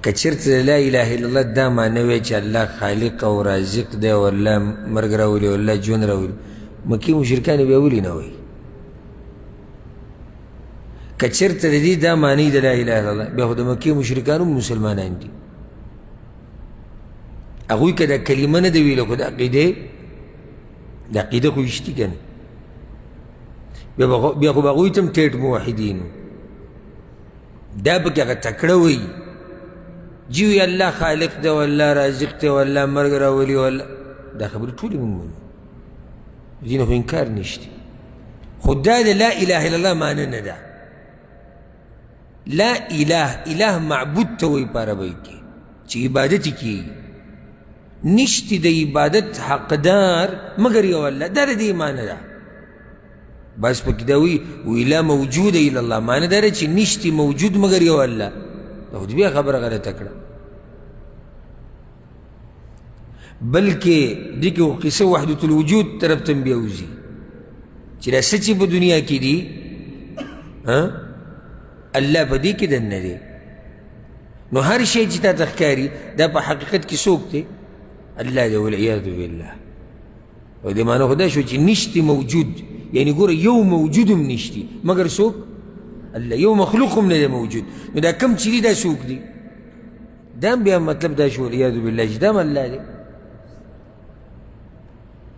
S1: که چېرته د لا اله الا الله دا معنی وی چې الله خالق او رازق دی او الله مرګ راولي او الله ژوند راولي مکې مشرکان بیا ولې نه وایي که چېرته د دې دا معنی د لا اله الا الله بیا خو د مکې مشرکان هم مسلمانان دي هغوی که دا کلمه نه ده ویله خو د عقیده خو ویشتي که نه بیا خو به هغوی ته هم ټیټ موحدین دا پکې هغه تکړه وایي جی الله خالق دی والله رازق دی والله مرګ راولي والله دا خبرې ټولې موږ منو دې نه خو انکار نشته خو دا د لا اله الا الله معنی نه ده لا اله معبود ته وایي په عربۍ کې چې عبادت یې کېږي نشته د عبادت حقدار مگر یو الله دا د دې معنی ده بس پکې دا وی لا موجود الا الله معنی دا ده چې نشته موجود مگر یو الله دا خو بیا خبره غلطه کړه بلکې دې کې قصه وحدة الوجود طرف ته بیا وځي چې دا څه چې په دنیا کې دي الله په دې کې دننه دی نو هر شی چې تا ته ښکاري دا په حقیقت کې څوک دی الله دی والعیاذ بالله او دې معنی خو دا شو چې نشته موجود یعنی ګوره یو موجود هم نشته مگر څوک الله یو مخلوق هم نه دی موجود نو دا کم چې دي دا څوک دی دا هم بیا مطلب دا شو والعیاذ بالله چې دا هم الله دی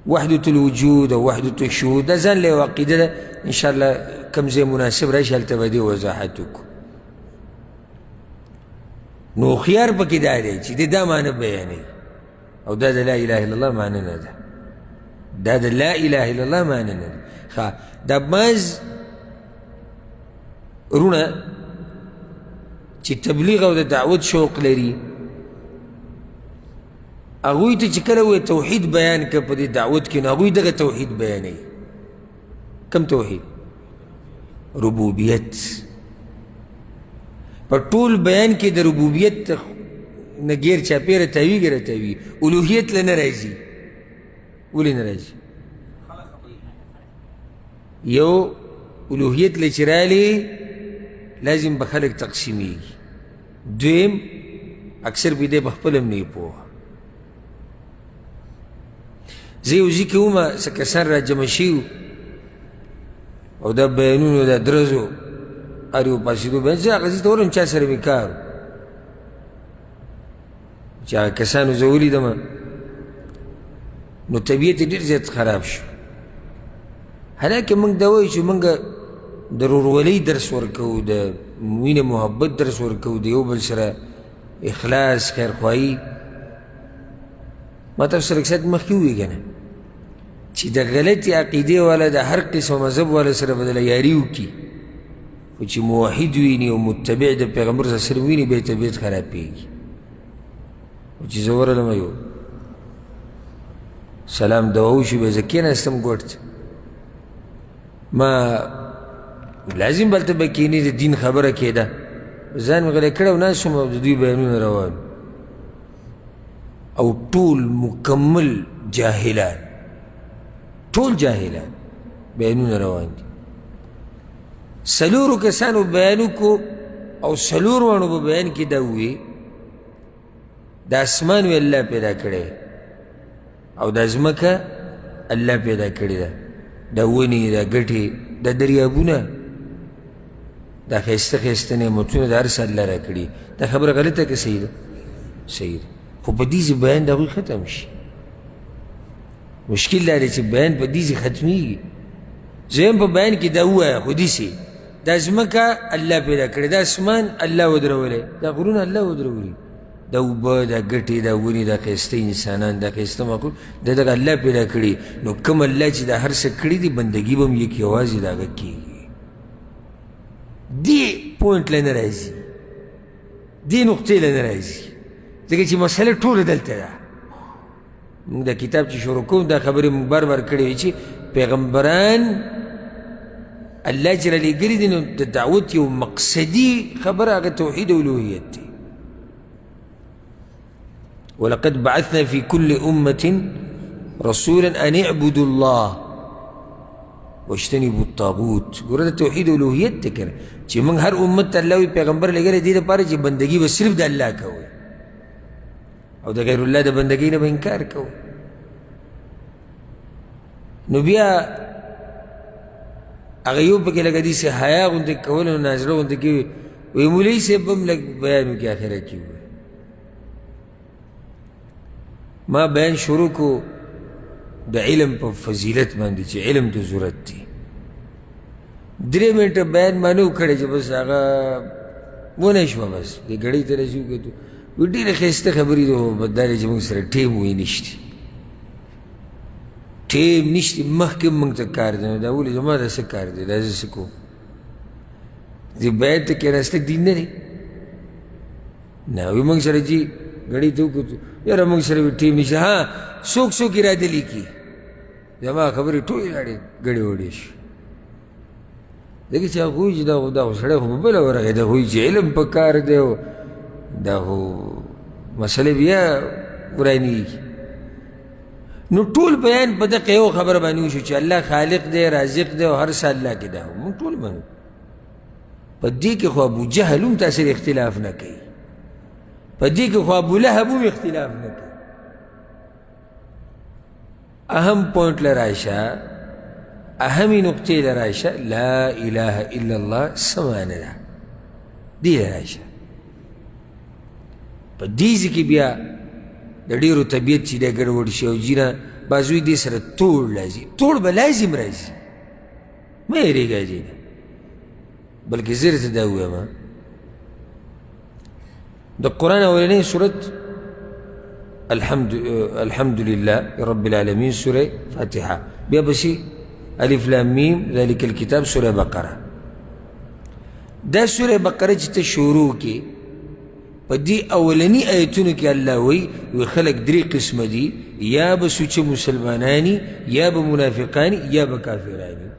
S1: وحدة الوجود او وحدة الشهود دا ځان له یو عقیده ده انشاءالله کم ځای مناسب راشي هلته به دې وضاحت وکړو نو خيار پکې دا دی چې دا معنی بیانوي او دا د لا اله الا الله معنی نه ده دا د لا اله الا الله معنی نه ده ښه دا بعض رونه چې تبلیغ او د دعوت شوق لري هغوی ته چې کله وایي توحید بیان که په دې دعوت کې نو هغوی دغه توحید بیانوي کم توحید ربوبیت په ټول بیان کې د ربوبیت نه غیر چاپېره تاویږي راتاوي الوهیت له نه راځي ولې نه راځي یو الوهیت له چې رالي لازم به خلک تقسیمیږي دویم اکثر به دی په خپل هم نه پوهه زه یو ځای کې ومه څه کسان را جمع شوي او دا بیانونو دا درزو هر یو پاسېدو بیان زه هغه ځای ته ورغلم چا سره مې کار چې هغه کسانو زه ولیدمه نو طبیعت یې ډېر زیات خراب شو حالانکه موږ دا وایو چې موږ د ورورولۍ درس ورکوو د مینې محبت درس ورکوو د یو بل سره اخلاص خیرخواهي ما تاسو سره اکثر مخکې ووایي که نه چې د غلطې عقیدې والا د هر قسم مذهب والا سره به دله یاري وکړي خو چې موحد ویني او متبع د پیغمبر صلی الله علیه وسلم ویني بیا یې طبیعت خرابېږي او چې زه ورغلم یو سلام دعا وشو بیا زه کېناستم ګوټ ته ما لازم بلته به کښېني د دین خبره کېده ځان مې غلی کړی او ناست شوم او د دوی بیانونه روان او ټول مکمل جاهلان ټول جاهلان بیانونه روان دي څلورو کسانو بیان وکړو او څلور واړو په بیان کې دا ووایي د اسمان وی الله پیدا کړی او د ځمکه الله پیدا کړې ده دا ونې دا ګټې دا دریابونه دا ښایسته ښایسته نعمتونه دا هر څه الله را کړي دا خبره غلطه که صحیح ده صحیح ده خو په دې بیان د هغوی ختم شي مشکل دا دی چې بیان په دې ختمیږي زه هم په بیان کې دا ووایه خو داسې دا ځمکه الله پیدا کړې دا اسمان الله ودرولی دا غرونه الله ودرولي دا اوبه دا ګټې دا ونې دا ښایسته انسانان دا ښایسته معقول دا دغه الله پیدا کړي نو کوم الله چې دا هر څه کړي دي بندګي به هم یک یوازې د هغه کېږي دې پوینټ له نه راځي دې نقطې له نه راځي ځکه چې مسله ټوله دلته ده موږ دا کتاب چې شروع کوم دا خبرې موږ بار بار کړې وي چې پیغمبران الله چې رالیږلي دي نو د دعوت یو مقصدي خبره هغه توحید او الوهیت دی ولقد بعثنا في كل أمة رسولا أن اعبدوا الله واجتنبوا الطاغوت ګوره د توحید الوهیت دی که نه چې موږ هر امت ته الله وي پیغمبر لېږلی دې دپاره چې بندګي به صرف د الله کوئ او د غیر الله د بندګۍ نه به انکار کوئ نو بیا هغه یو پکې لکه داسې حیا غوندې کول او نازړه غوندې کوي وایي مولوي صاحب هم لږ بیان وکړي اخره کې وایي ما بیان شروع کو د علم په فضیلت باندې چې علم ته ضرورت دی 3 منټه بیان ما نه و کړی چې بس هغه ونه شوه بس دې ګړۍ ته رسي وکړو وایي ډېرې ښایسته خبرې دي خو بد دا دی چې موږ سره ټیم وایي نشته ټیم نشته مخکې موږ ته کار دی نو دا ولې زما دا څه کار دی دا زه څه کوم دې بیت ته کېناستل دین نه دی نه وي موږ سره چې ګړۍ ته وکړو یاره موږ سره ټیم نشته ها څوک څوک اراده لیکي زما خبرې ټولې لاړې ګړې وړې شي ځکه چې هغه وایي چې دا خو سړی خو په بله ورغی دا خو وایي چې علم په کار دی او دا خو مسلې بیا ورانېږي نو ټول بیان په دغه یو خبره باندې وشو چې الله خالق دی رازق دی او هر څه الله کې ده موږ ټول منو په دې کې خو ابو جهل هم تا سره اختلاف نه کوي په دې کې خو ابو لهب هم اختلاف نه کوي اهم پوینټ لراشه اهمی نقطې لراشه لا اله الا الله سمانه ده دې لراشه په دې کې بیا د ډېرو طبیعت چې دی ګډوډ شي او جینه بعض وایي دې سره توړ لازم توړ به لازم راځي مه هېرېږه جینه بلکې زه درته دا ووایم د قرآن اولنۍ صورت الحمدلله رب العالمین سوره فاتحه بیا بشي الف لام میم ذلک الکتاب سوره بقره دا سوره بقره چې ته شروع کې په دې اولني آیتونو کې الله وی خلک درې قسمه دي یا به سوچه مسلمانانی یا به منافقانی یا به کافرانی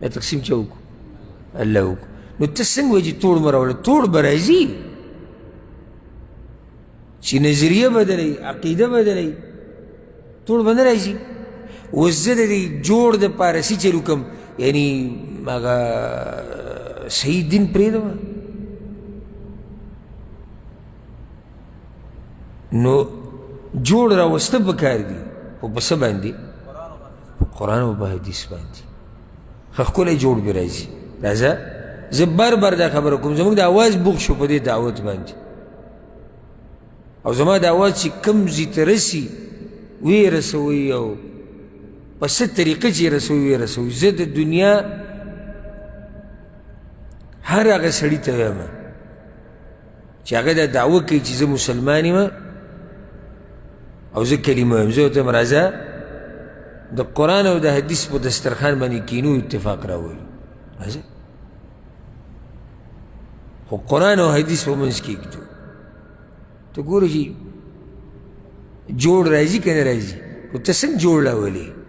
S1: دا تقسیم چا وکړو الله وکړو نو ته څنګه وایي چې توړ مه راوړه توړ به راځي چې نظریه بدلوي عقیده بدلوي توړ به نه راځي اوس زه د دې جوړ دپاره څه چل وکړم یعنې هغه صحیح دین پرېږدم نو جوړ راوسته پکار دي خو په څه باندې په قرآن او په حدیث باندې ښه ښکلی جوړ بې راځي راځه زه بار بار دا خبره کوم زموږ د اواز بوخ شو په دې دعوت باندې او زما د اواز چې کوم ځای ته رسي ویې رسوئ او په څه طریقه چې یې رسوئ ویې رسوئ زه د دنیا هر هغه سړي ته وایم چې هغه دا دعوه کوي چې زه مسلمان یم او زه کلمه یم زه ورته یم راځه د قرآن او د حدیث په دسترخوان باندې کینو اتفاق راولو راځه خو قرآن او حدیث په منځ کې ږدو ته ګوره چې جوړ راځي که نه راځي خو ته څنګه جوړ راولې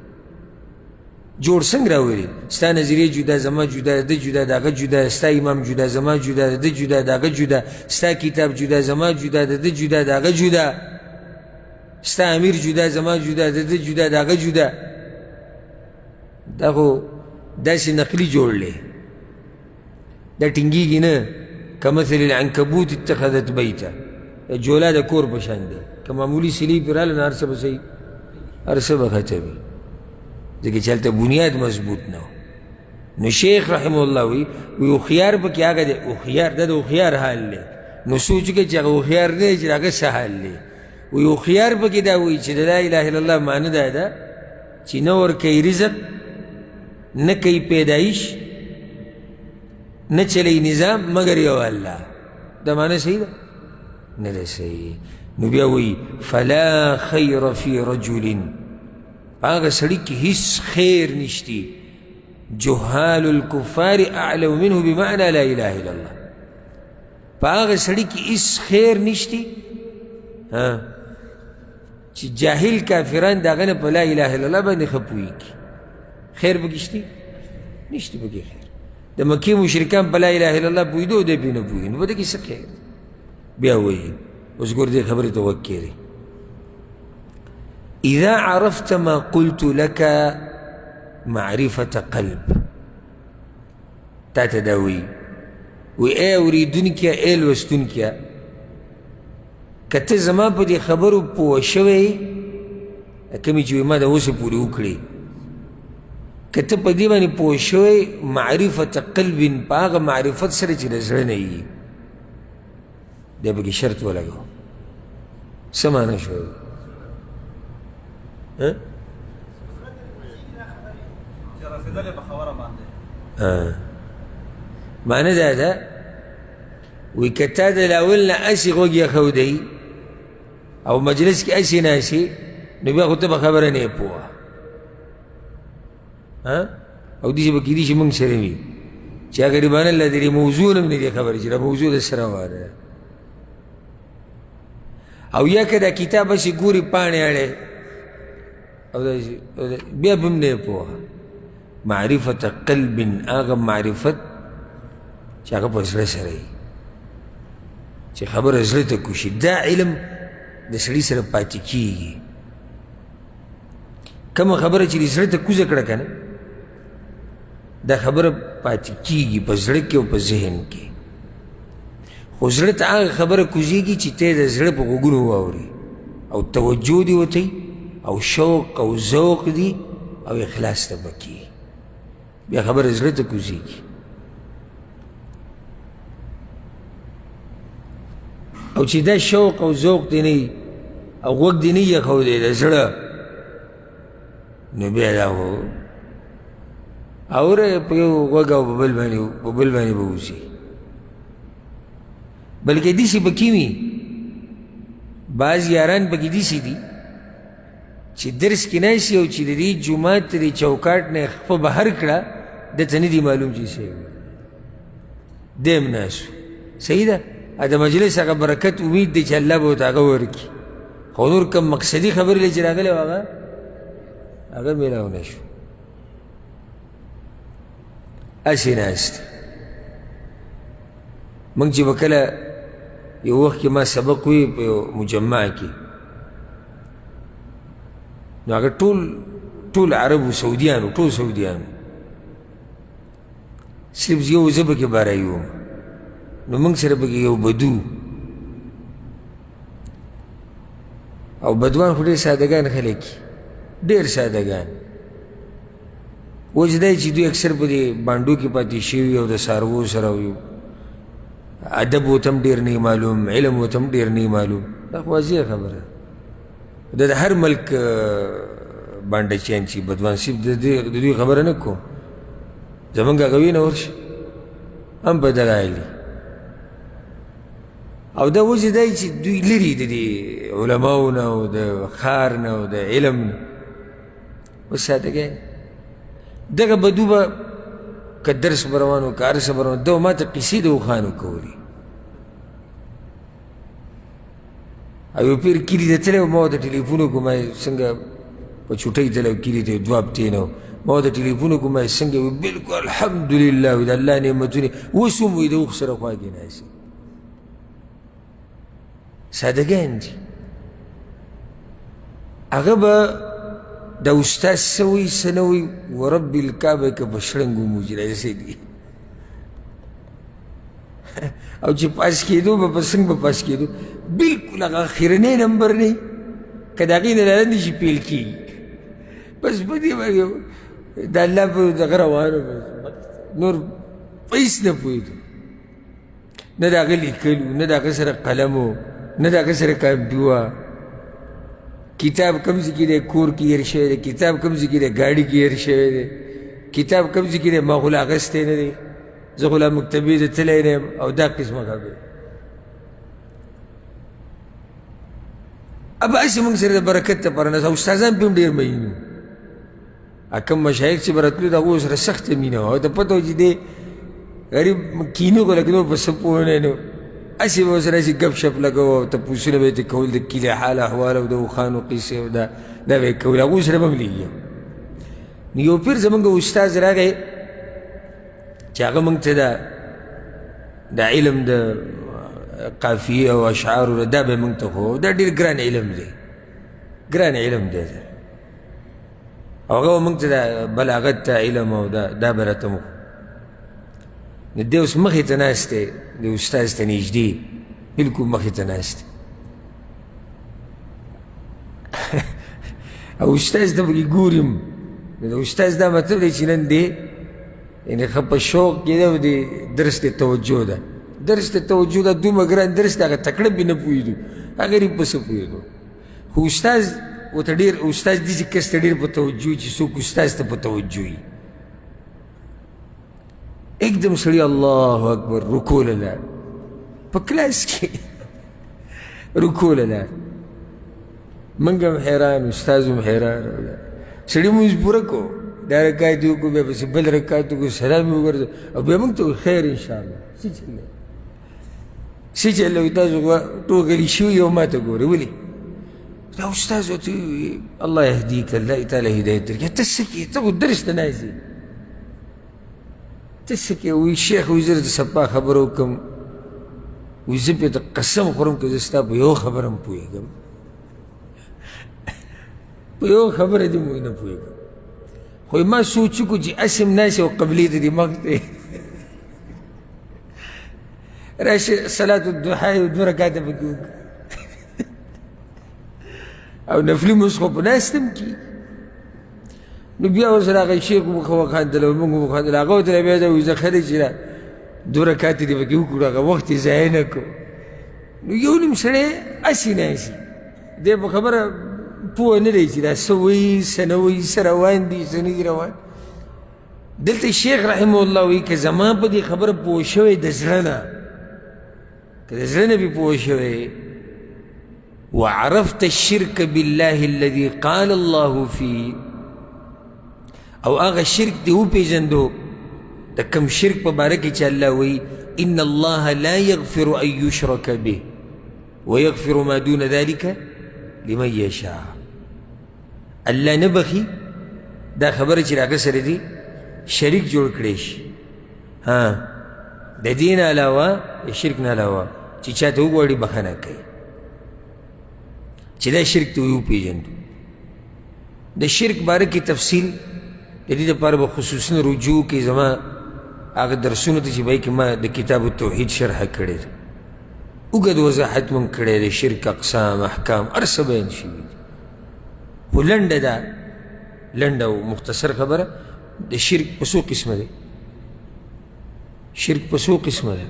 S1: جوړ څنګه راولې ستا نظریه جدا زما جدا د جدا د هغه جدا ستا امام جدا زما جدا د جدا د هغه جدا ستا کتاب جدا زما جدا د جدا د هغه جدا ستا امیر جدا زما جدا د جدا د هغه جدا دا خو داسې نقلي جوړ دی دا ټینګېږي نه کمثل العنکبوت اتخذت بیته جولا د کور په شان دی که معمولي سیلۍ پرې راغله نو هر څه به صحیح هر څه به ختمي ځکه چې هلته بنیاد مضبوط نه و نو شیخ رحمه الله وی هوښیار پکې هغه دی هوښیار دا د هوښیار حال دی نو سوچ وکړه چې هغه هوښیار نه دی چې هغه څه حال دی وی هوښیار پکې دا وایي چې د لا اله الا الله معنی دا ده چې نه ورکوي رزق نه کوي پیدایش نه چلی نظام مگر یو الله دا معنی صحیح ده نه ده صحیح نو بیا وایي فلا خیر فی رجل هغه سړي کې هیڅ خیر نشتی جهال الکفار اعلم منه بمعنى لا اله الا الله په هغه سړي کې هیڅ خیر نشتی چې جاهل کافران د هغه نه په لا اله الا الله باندې ښه پوهېږي خیر پکې شتی نشته پکې خیر د مکې مشرکان په لا اله الا الله پوهېدو دی پرې نه پوهېږي نو په دې کې څه خیر بیا وایي اوس ګور دې خبرې ته غوږ کېږدئ اذا عرفت ما قلت لك معرفة قلب تا تداوي اے اوریدونکیا اے لوستونکیا که ته زما په دې خبرو پوه شوی کمې چې ما د اوسه پورې وکړې که ته په دې باندې پوه شوی معرفة قلب په هغه معرفت سره چې د زړه نه وي دی پکې شرط ولګو څه معنی شوی معنی دا ده وی که تا د لاول نه اسې غوږ ایښودی او مجلس کې اسې ناسې نو بیا خو ته به خبره نه یې پوه او داسې به کېدي چې موږ سره وي چې غریبان الله د دې موضوع نه هم نه دي خبرې چې دا موضوع د سره واره او یا که دا کتاب هسې ګوري پاڼې اړې او بیا به هم نه یې پوه معرفت قلب هغه معرفت چې هغه په زړه سره وي چې خبره زړه ته کوشي دا علم د سړي سره پاتې کېږي کومه خبره چې د زړه ته کوزه کړه که نه دا خبره پاتې کېږي په زړه کې او په ذهن کې خو زړه ته هغه خبره کوزېږي چې ته یې د زړه په غوږونو واوري او توجه دې ورته او شوق او ذوق دي او اخلاص ته پکې بیا خبره زړه ته کوزېږي او چې دا شوق او ذوق دې نه او غوږ دې نه یې ښودی د زړه نو بیا دا خو اوره په یو غوږ او په بل باندې به اوسي بلکې داسې به کې وي بعض یاران پکې داسې دي چې درس کې ناستي او چې د دې جومات د چوکاټ نه خپه بهر کړه دته نه دي معلوم چې څه دی هم ناست صحیح ده د مجلس هغه برکت امید دی چې الله به ورته هغه ورکړي خو نور کوم مقصدي خبرې چې راغلی و هغه میلاو نه شو هسې ناست موږ چې به کله یو وخت کې ما سبق وی په یو مجمع کې نو هغه ټول عربو سعودیانو ټول سعودیانو صرف یو زه پکې باری وم نو موږ سره پکې یو بدو او بدوان خو ډېر سادهګان خلک ډېر سادهګان وجه دا چې دوی اکثر په دې بانډو کې پاتې شوي او د څاروو سره ادب ورته هم ډېر نه معلوم علم ورته هم ډېر نه معلوم دا خو واضح خبره د هر ملک بانډچیان چې بدوان صاحب د دوی خبره نه کوم زمونږ هغه وي نه ورشي هم په دلایل او دا وجه دی چې دوی لري د دې علماو نه او د ښار نه او د علم نه اوس سادهګان دغه بدو به که درس به روان و که هر څه به روان ده ما ته قیسې د اوښانو کولې او یو پیر کلي ته تللی و ما ورته ټلیفون وکړو ما څنګه په چوټۍ تللی و کلي ته دوه هفتې نه و ما ورته ټلیفون وکړو ما څنګه وي بلکل الحمدلله وي د الله نعمتونه اوس هم وي د اوښ سره خوا کې ناست سادهګان دي هغه به دا استاد څه وایي څه نه وایي ورب الکعبه که په شړنګ وموجي داسې دي او چې پاس کېدو به په څنګ به پاس کېدو بلکل هغه اخرنی نمبر نه که د هغې نه لاندې چې پیل کېږي بس په دې باندې د الله په دغه روانو نور په هېڅ نه پوهېدو نه د هغه لیکلو نه د هغه سره قلم و نه د هغه سره کاپي وه کتاب کم ځای کې دی کور کې هېر شوی دی کتاب کم ځای کې دی ګاډي کې هېر شوی دی کتاب کم ځای کې دی ما خو لا اخیستی نه دی زه خو لا مکتبې ته تللی نه یم او دا قسمه خبرې اب هسې موږ سره د برکت دپاره نه استادان پې هم ډېر مین وو کوم مشایخ چې به راتلو د هغو سره سخته مینه وه او ته پته وه چې دی غریب کینو خو لکه نور په څه پوه نه نو هسې به ورسره هسې ګپ شپ لګوه او تپوسونه به یې ته کول د کلي حال احوال او د اوښانو قیسې او دا به یې کول هغو سره به هم لګي نو یو پیر زمونږ استاد راغی چې هغه موږ ته د علم د قافیې او اشعارو دا به یې موږ ته ښو دا ډېر ګران علم دی ګران علم دی او هغه به موږ ته د بلاغت ته علم او دا به راته موږ نو دی اوس مخې ته ناست دی د استاذ ته نږدې بلکل مخې ته ناست دی او استاذ ته پکې ګورم نو د استاذ دا مطلب دی چې نن دی یعنې ښه په شوق کې دی او د درس ته توجه ده درس ته توجه ده دومره ګران درس دی هغه تکړه پې نه پوهېدو هغه غریب په څه پوهېدو خو استاذ ورته ډېر استاذ داسې کس ته ډېر په توجه وي چې څوک استاذ ته په توجه وي एकदम सड़ी अल्लाह अकबर रुको لاړ په کلاس کې رکوع لاړ منګ هم حیران استاذ هم حیران سړي مونځ پوره کو دا رکعت یې وکړو بیا پسې بل رکعت وکړو سلام یې وګرځو او بیا موږ ته وایي خیر انشاءالله څه چل دی څه چل دی تاسو ټوکلي شوي او ما ته ګورئ ولې دا استاذ ورته ووایي الله یهدیک الله تعالی هدایت درکړي ته څه کوې ته خو درس ته ناست یې ته څه کوې وایي شیخ وایي زه درته سپا خبره وکړم وایي زه پرې ته قسم خورم که زه ستا په یو خبره هم پوهېږم په یو خبره دې موږ نه پوهېږم خو ما سوچ وکړو چې اسې هم ناست او قبلې ته دې مخ دی راشه صلات الضحا یو دوه رکعته پکې وکړه او نفلي مونځ خو په ناست هم کېږي نو بیا ورسره هغه شیخ مو ښه وخندل او موږ مو وخندل هغه ورته بیا دا وایي زه ښه دی چې دوه رکعته دې پکې وکړو هغه وخت یې ضایع نه کړو نو یو نیم سړی اسې ناست دی په خبره پوه نه دی چې دا څه وایي څه نه وایي څه روان دي څه نه دي روان دلته شیخ رحمه الله وایي که زما په دې خبره پوه شوی د زړه نه که د زړه نه بې پوه شوی وعرفت الشرك بالله الذي قال الله فيه او هغه شرک دې وپېژندو د کوم شرک په باره کې چې الله وایي ان الله لا يغفر ان يشرك به ويغفر ما دون ذلك لمن یشاء الله نه بخي دا خبره چې راغه سره دي شریک جوړ کړی شي ها د دې نه علاوه د شرک نه علاوه چې چاته وغواړي بخښنه کوي چې دا شرک ته وپېژنو د شرک باره کې تفصیل د دې دپاره به خصوصا رجوع کې زما هغه درسونو ته چې به کې ما د کتاب التوحید شرحه کړې ده اوږد وضاحت مو کړی دی شرک اقسام احکام هر څه بیان شوي دي خو لنډه ده لنډه او مختصر خبره د شرک په څو قسمه دی شرک په څو قسمه دی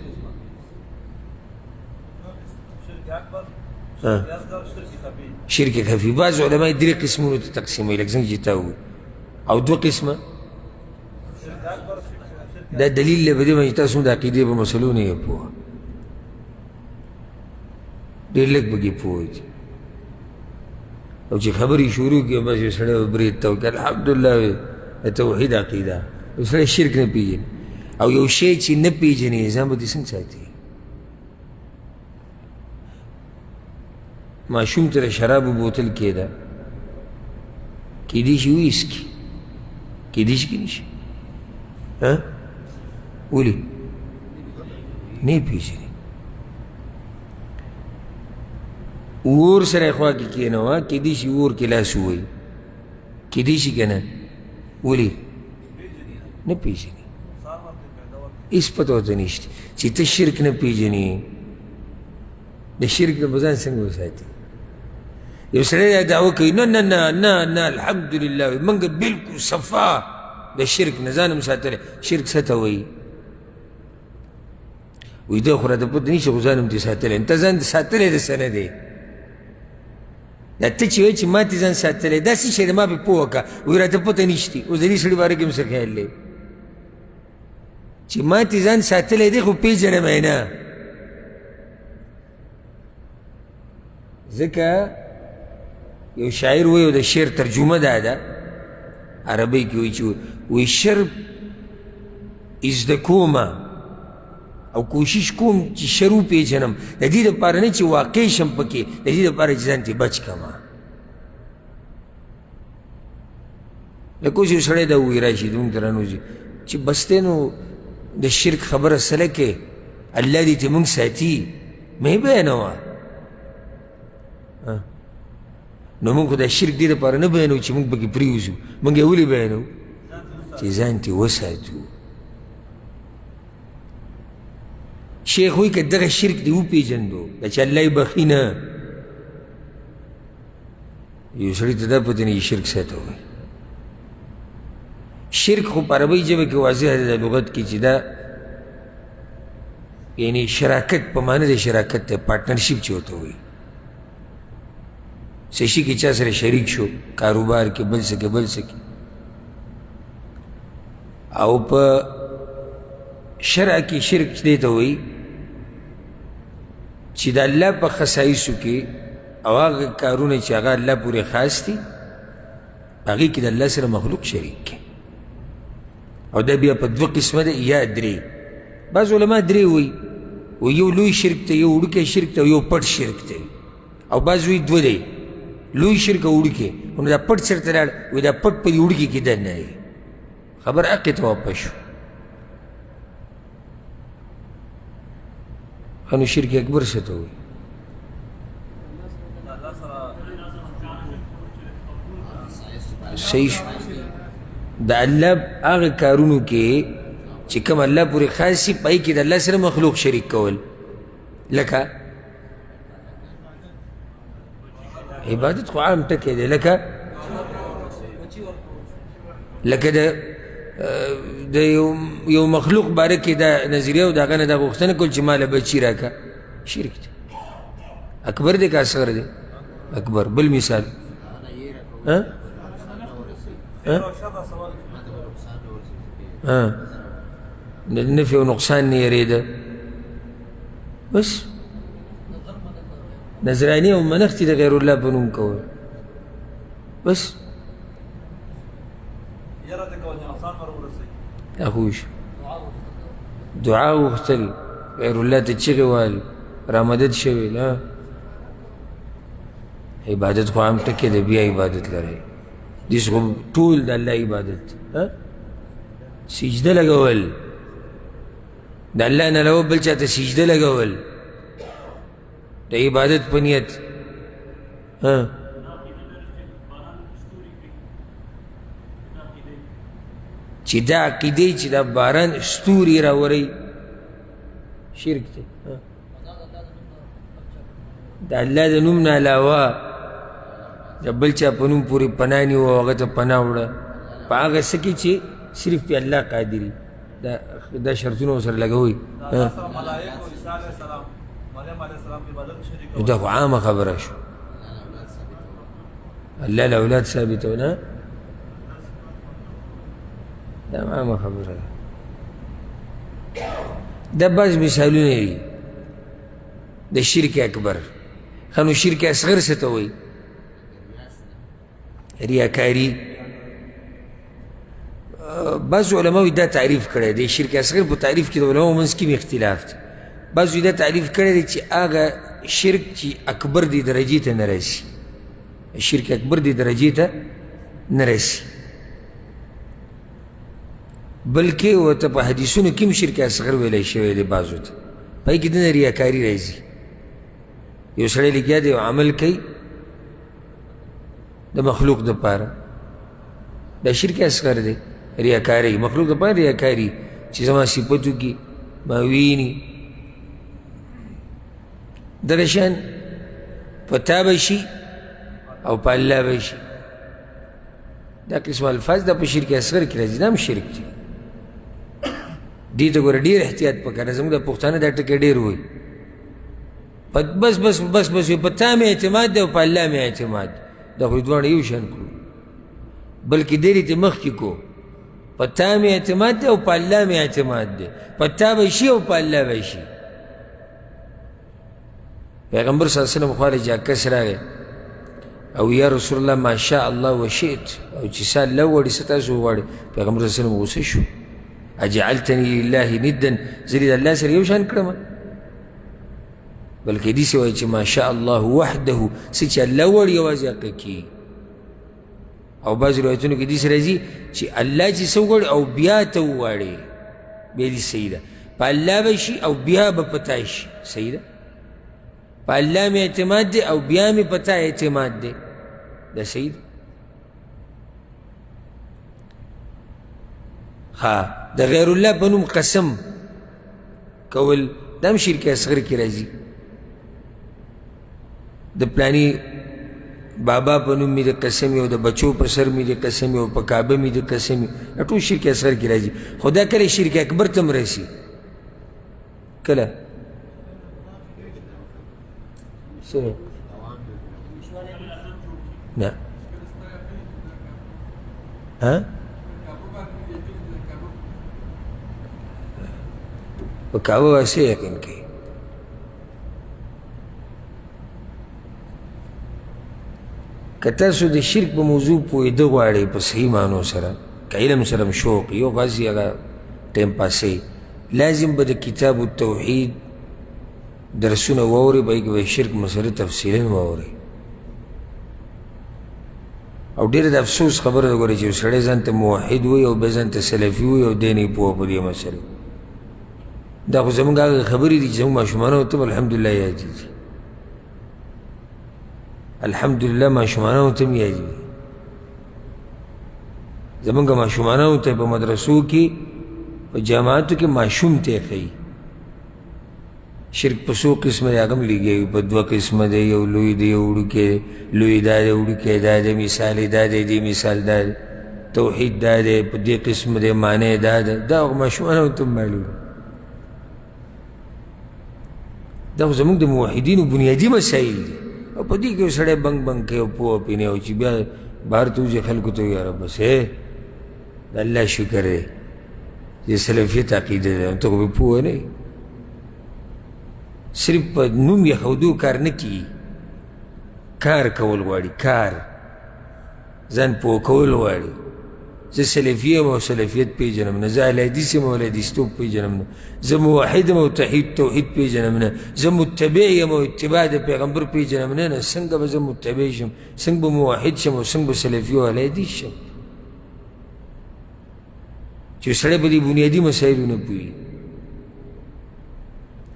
S1: شرک خفي بعض علما یې درې قسمونو ته تقسیموي لکه څنګه چې تا ووایي او دوه قسمه دا دلیل دی په دې باندې تاسو د عقیدې په مسلو نه یې پوهه ډېر لږ پکې پوه دي او چې خبرې شروع کړي بس یو سړی به برید ته وکړي الحمدلله د توحید عقیده یو سړی شرک نه پېژني او یو شی چې نه پېژني ځان به دې څنګه ساتي ماشوم ته د شرابو بوتل کېده کېدای شي ویسکي کېدای شي که نه شي ولې نه یې پېژني اور سره خوا کې کېنوه کېدای شي اور کې لاس ووایي کېدای شي که نه ولې نه پېژني هېڅ پته ورته نشته چې ته شرک نه پېژنې د شرک نه به ځان څنګه وساتي یو سړی دا دعوه کوي نه نه نه نه نه الحمدلله موږ بلکل صفا د شرک نه ځان هم ساتلی شرک څه ته وایي وایي دا خو راته پته نشته خو ځان هم دې ساتلی ته ځان ساتلی د څه نه دی دا ته چې وایي چې ما دې ځان ساتلی داسې شی دی ما پرې پوه وکړه وایي راته پته نشتي اوس د دې سړي باره کې هم څه خیال دی چې ما دې ځان ساتلی دی خو پېژنم یې نه ځکه یو شاعر وایي د شعر ترجمه دا ده عربۍ کې وایي چې وایي شر زده کومه او کوشش کوم چې شر وپېژنم د دې دپاره نه چې واقع شم پکې د دې دپاره چې ځان ترې بچ کړمه لکه اوس یو سړی دا ووایي راشي زموږ ته رانوځي چې بس دی نو د شرک خبره سله کې الله دې ته موږ ساتي مې بیانوه نو موږ خو دا شرک دې دپاره نه بیانوو چې موږ پکې پرېوځو موږ یې ولې بیانوو چې ځان ترې وساتو شیخ وایي که دغه شرک دې وپېژندو دا چې الله یې بخي نه یو سړي ته دا پته نه شرک څه ته وایي شرک خو په عربۍ ژبه کې واضح دی د لغت کې چې دا یعنی شراکت په معنی د شراکت دی پارټنرشپ چې ورته وایي څه شي کې چا سره شریک شو کاروبار کې بل څه کې بل څه کې او په شرع کې شرک دې ته وایي چې د الله په خصایصو کې او هغه کارونه چې هغه الله پورې خاص دي هغې کې د الله سره مخلوق شریک کی او دا بیا په دوه قسمه ده یا درې بعض علما درې وایي و یو لوی شرک ته یو وړوکی شرک ته یو پټ شرک ته او بعض وایي دوه دی لوی شرک او وړوکی نو دا پټ سر ته لاړ وایي دا پټ په دې وړوکي کې دننه دی خبر حقې ته واپس شو ښه نو شرک اکبر څه ته وایي صحیح شو د الله هغه کارونو کې چې کوم الله پورې خاص شي پای کې د الله سره مخلوق شریک کول لکه عبادت خو عام ټکی دی لکه د یو مخلوق باره کې دا نظریه او د هغه نه دا غوښتنه کول چې ماله بچي راکه شرک دی اکبر دی که اصغر دی اکبر بل مثال د نفع او نقصان نه یریده بس نظراني او منښتې د غیر الله په نوم کول بس دا خو وشو دعا غوښتل غیر الله ته چغې وهل رامدد شوي عبادت خو عام ټکی دی بیا عبادت لرئ دیس خو ټول د الله عبادت سجده لګول د الله نه علاوه بل چاته سجده لګول د عبادت په نیت چې دا عقیدې چې دا باران ستوري راوری شرک دی د الله د نوم نه علاوه د بل چا په نوم پورې پناه نیو او هغه ته پناه وړه په هغه څه کې چې صرف پې الله قادري دا شرطونه ورسره لګوئ دا خو عامه خبره شو الله له اولاد ثابتونه دا عامه خبره ده دا بعض مثالونه دي د شرک اکبر ښه نو شرک اصغر څه ته وایي ریاکاري بعض علماوی دا تعریف کړی دی شرک اصغر په تعریف کې د علماو منځ کې اختلاف دی بعضوی دا تعریف کړی دی چې هغه شرک چې اکبر دی درجې ته نه رسي شرک اکبر دی درجې ته نه رسي بلکې ورته په حدیثونو کې هم شرک اصغر ویلی شوی دی بعضو ته پای کې دنه ریاکاري راځي یو سړی لګیا دی عمل کوي د مخلوق دپاره دا شرک اصغر دی ریاکاری مخلوق دپاره ریاکاری چې زما صفتو کې ما ویني دغه شان په تا به شي او په الله به شي دا قسم الفاظ دا په شرک اصغر کې راځي دا هم شرک دی دې ته ګوره ډېر احتیاط پکار دی زموږ د پښتانه دا ټکی ډېر وایي بس بس بس بس په تا مې اعتماد دی او په الله مې اعتماد دا خو دواړه یو شان کړو بلکې ډېرې ته مخکې کو په تا مې اعتماد دی او په الله مې اعتماد دی په تا به شي او په الله به شي پیغمبر صلی الله علیه وسلم خوا جا کس راغی او یا رسول الله ما شاء الله وشئت او چې سا الله وغواړي څه تاسو وغواړئ پیغمبر صلی الله علیه وسلم غوسه شو اجعلتني لله ندا زه دې د الله سره یو شان کړم بلکې داسې وایي چې ما شاء الله وحده څه چې الله وغواړي یوازې هغه کوي او بعض روایتونو کې داسې راځي چې الله چې څه وغواړي او بیا ته وغواړي بیا دې صحیح ده په الله به شي او بیا به په تا شي صحیح ده په الله مې اعتماد دی او بیا مې په تا اعتماد دی دا صحیح ده ها د غیر الله په نوم قسم کول دا هم شرک اصغر کې راځي د پلاني بابا په نوم مې د قسم او د بچو په سر مې د قسم او په کعبه مې د قسم دا ټول شرک اصغر کې راځي خو دا کله شرک اکبر ته هم رسي کله څه نه ها په کعبه واسې یقین کوي که تاسو د شرک په موضوع پوهېده غواړئ په صحیح معنو سره که علم سره شوق یو غازي هغه ټایم پاسوي لازم به د کتاب التوحید درسونه واورئ په هغې کې به شرک مسله تفصیلا واورئ او ډېره د افسوس خبره ده ګورئ چې یو سړی ځان ته موحد وایي او بیا ځان ته سلفي وایي او دی نه یې پوهه په دې مسلې دا خو زموږ هغه خبرې دي چې زموږ ماشومانو ته به الحمدلله یادېږي الحمدلله ماشومانو ته هم یادېږي زموږ ماشومانو ته په مدرسو کې په جامعاتو کې ماشوم ته یې ښیي شرک په څو قسمه دی هغه هم لګوي په دوه قسمه دی یو لوی دی یو وړوکی لوی دا دی وړوکی دا دی مثال یې دا دی دې مثال دا دی توحید دا دی په دې قسم دی معنی دا ده دا خو ماشومانو ته هم معلوم دا خو زموږ د موحدینو بنیادي مسایل دي او په دې کې یو سړی بنګ بنګ کوي او پوهه پرې نه او چې بیا بهر ته وځي خلکو ته وایي یاره بس د الله شکر دی چې سلفیت عقیده ده ته خو به پوهه نه یې صرف په نوم یې کار نه کیږي کار کول غواړي کار ځان پوه کول غواړي زه سلفي یم او سلفیت پېژنم نه زه اهل حدیث یم او اهل حدیثتوب پېژنم نه زه موحد یم او توحید پېژنم نه زه متبع یم او اتباع د پیغمبر پېژنم نه نه څنګه به زه متبع شم څنګه به موحد شم او څنګه به سلفي او اهل حدیث شم چې سړی په دې بنیادي مسایلو نه پوهېږي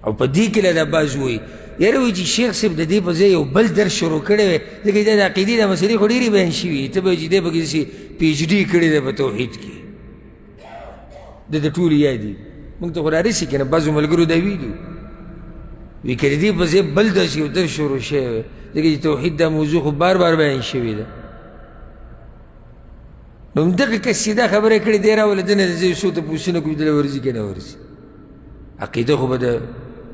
S1: او په دې کې له دا بعض وایي یاره وایي چې شیخ صاحب د دې په ځای یو بل درس شروع کړی وی ځکه دا د عقیدې دا مسلې خو ډېرې بیان شوي ته به وایي چې دی پکې داسې پي ایچ ډي کړې ده په توحید کې د د ټولو یاد دي موږ ته خو رارسي که نه بعضو ملګرو دا ویلي وي که د دې په ځای بل داسې یو درس شروع شوی وی ځکه چې توحید دا موضوع خو بار بار بیان شوې ده نو همدغه کس چې دا خبره کړې دی راوله ده نه د زه څو تپوسونه کوي دله ورځي که نه ورځي عقیده خو به د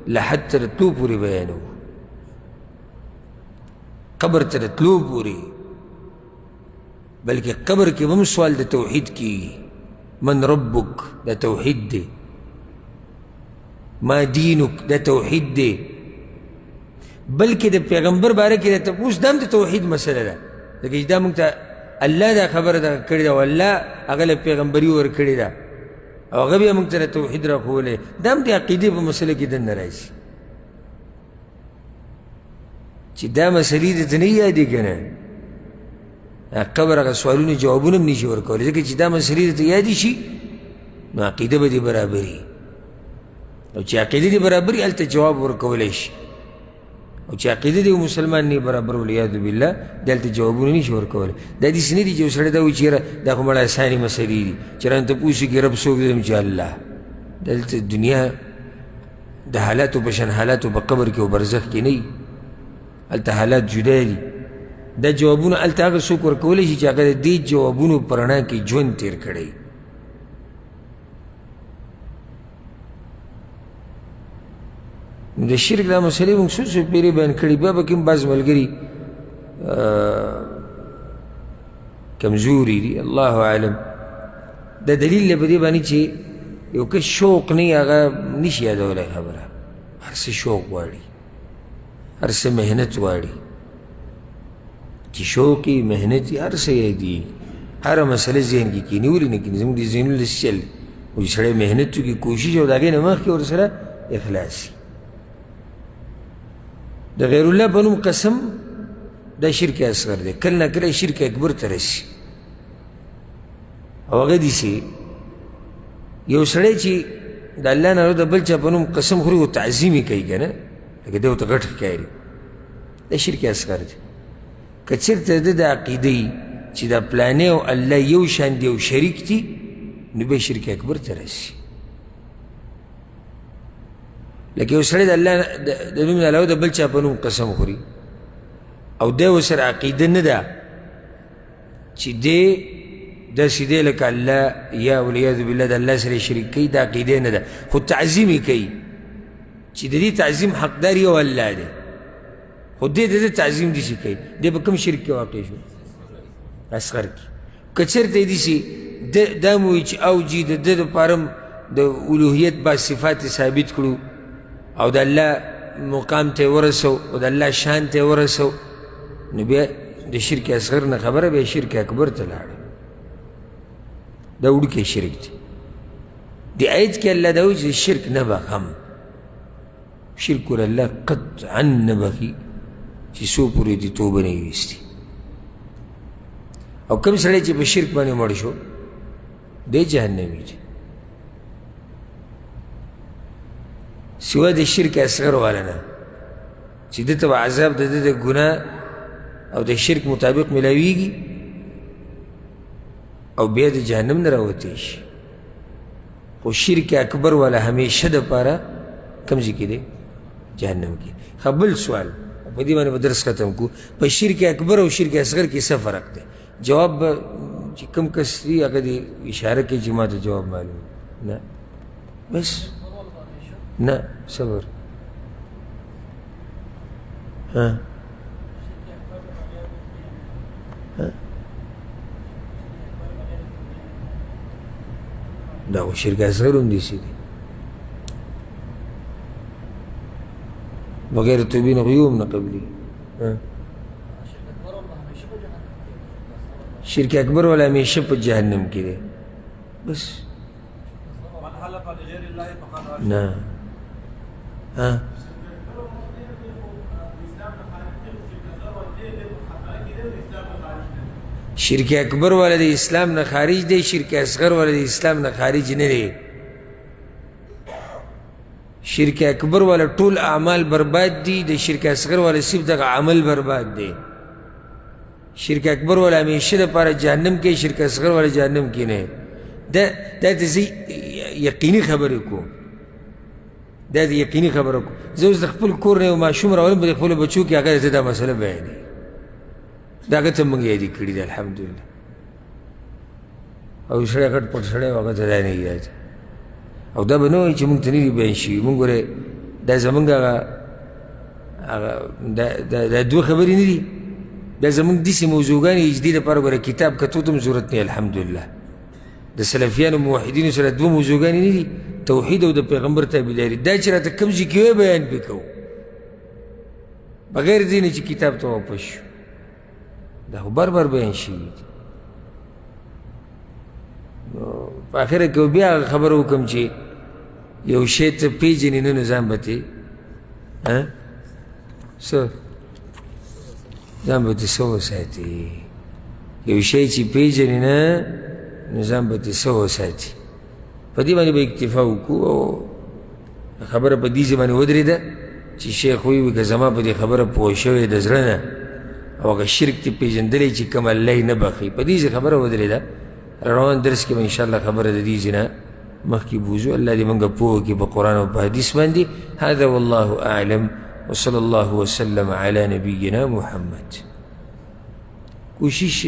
S1: لحد تر تلو پورې بیانو قبر تر تلو پورې بلکې قبر کې هم سوال د توحید کیږي من ربک دا توحید دی ما دینک دا توحید دی بلکې د پیغمبر باره کې د تپوس دا هم د توحید مسله ده ځکه چې دا موږ ته الله دا خبره ده کړې ده او الله هغه له پیغمبري ورکړې ده او هغه بیا موږ ته د توحید راښولی دا هم د عقیدې په مسله کې دننه راځي چې دا مسلې درته نه یادې که نه قبر هغه سوالونه جوابونه هم نشي ورکولی ځکه چې دا مسلې درته یادې شي نو عقیده به دې برابري او چې عقیده دې برابري هلته جواب ورکولی شي او چې عقیده دې مسلمان نه برابر والعیاذ بالله د هلته جوابونه نشي ورکولی دا داسې نه دي چې یو سړی دا وایي چې یاره دا خو مړه اسانې مسلې دي چې رانه تپوس وکړي رب څوک دی چې الله دلته دنیا د حالاتو په شان حالاتو په قبر کې او برزخ کې نه وي هلته حالات جدا دي دا جوابونه هلته هغه څوک ورکولی شي چې هغه د دې جوابونو په رڼا کې ژوند تېر کړی د شرک دا مسلې موږ څو پیرې بیان کړي بیا به کې هم بعض ملګري کمزوري دي الله اعلم دا دلیل دی په دې باندې چې یو کس شوق نه وي هغه نشي یادولی خبره هر څه شوق غواړي هر څه محنت غواړي چې شوق وي محنت وي هر څه یادېږي هره مسله ذهن کې کښېني ولې نه کښېني زموږ د ذهنونو داسې چل خو چې سړی محنت وکړي کوشش او د هغې نه مخکې ورسره اخلاص وي د غیر الله په نوم قسم دا شرک اصغر دی کله نه کله شرک اکبر ته رسي او هغه داسې یو سړی چې د الله نه د بل چا په نوم قسم خوري او تعظیم یې کوي که نه لکه دی ورته غټ ښکاري دا شرک اصغر دی که چېرته د د عقیده وي چې دا پلانې او الله یو شان دی او شریک دي نو بیا شرک اکبر ته رسي لکه یو سړی د الله د نوم نه علاوه د بل چا په نوم قسم خوري او دی ورسره عقیده نه ده چې دی داسې دی لکه الله یا والعیاذ بالله د الله سره شریک کوي دا عقیده نه ده خو تعظیم یې کوي چې د دې تعظیم حقدار یو الله دی خو دی د ده تعظیم داسې کوي دی په کوم شرک کې واقع شو اصغر کې که چېرته یې داسې دا مو وایي چې او جي د ده دپاره د الوهیت با صفات ثابت کړو او د الله مقام ته ورسو او د الله شان ته ورسو نو بیا د شرک اصغر نه خبره بیا شرک اکبر ته لاړه دا وړوکی شرک دی دی آیت کې الله دا وایي چې شرک نه بخم شرک ول الله قطعا نه بخي چې څو پورې دې توبه نه وي ویستې او کوم سړی چې په شرک باندې مړ شو دی جهنمي دی سوا د شرک اصغر والا نه چې ده ته به عذاب د ده د ګناه او د شرک مطابق ملاویږي او بیا د جهنم نه راوتی شي خو شرک اکبر والا همیشه دپاره کوم ځای کې دی جهنم کې ښه بل سوال په دې باندې به درس ختم کړو په شرک اکبر او شرک اصغر کې څه فرق دی جواب به چې کوم کس دی هغه دې اشاره کوي چې ما ته جواب معلوم نه بس نه صبر ها دا خو شرک اصغر هم داسې دی بغیر توبې نه خو یو هم نه قبلېږي شرک اکبر والا همیشه په جهنم کې دی بس نه ها شرک اکبر والا د اسلام نه خارج دی شرک اصغر والا د اسلام نه خارج نه دی شرک اکبر والا ټول اعمال برباد دي د شرک اصغر والا صرف دغه عمل برباد دی شرک اکبر والا همیشه دپاره جهنم کې شرک اصغر والا جهنم کې نه دا ته زه یقیني خبرې کوم دا د یقیني خبره کوم زه اوس د خپل کور نه یو ماشوم راولم په د خپلو بچو کې هغه ته دا مسله بیانوي دا هغه ته موږ یادي کړي ده الحمدلله او سړی غټ پټ سړی و هغه ته دا نه یاد او دا به نه وایي چې موږ ته نه دي بیان شوي موږ ګورې دا زموږ هغه دا دوه خبرې نه دي دا زموږ داسې موضوعګانې اجدي لپاره ګوره کتاب کتو ته هم ضرورت نه الحمدلله د سلفیانو موحدینو سره دوه موضوعګانې نه دي توحید او د پیغمبر تابعداري دا چې راته کوم ځای کې وی بیان پې کوو بغیر دې نه چې کتاب ته واپس شو دا خو بار بار بیان شوي دي نو په اخره کې بیا هغه خبره وکړم چې یو شی ته پېژنې نه نو ځان به ترې څه ځان به ترې څه وساتې یو شی چې پېژنې نه نو ځان به ترې څه وساتي په دې باندې به اکتفا وکړو او خبره په دې باندې ودرېده چې شیخ وی که زما په دې خبره پوه شوی د زړه نه او هغه شرک دې پېژندلی چې کوم الله یې نه بخي په دې خبره ودرېده روان درس کې به انشاءالله خبره د دې نه مخکې بوځو الله دې موږ پوه کړي په قرآن او په حدیث باندې هذا والله اعلم وصلى الله وسلم على نبينا محمد کوشش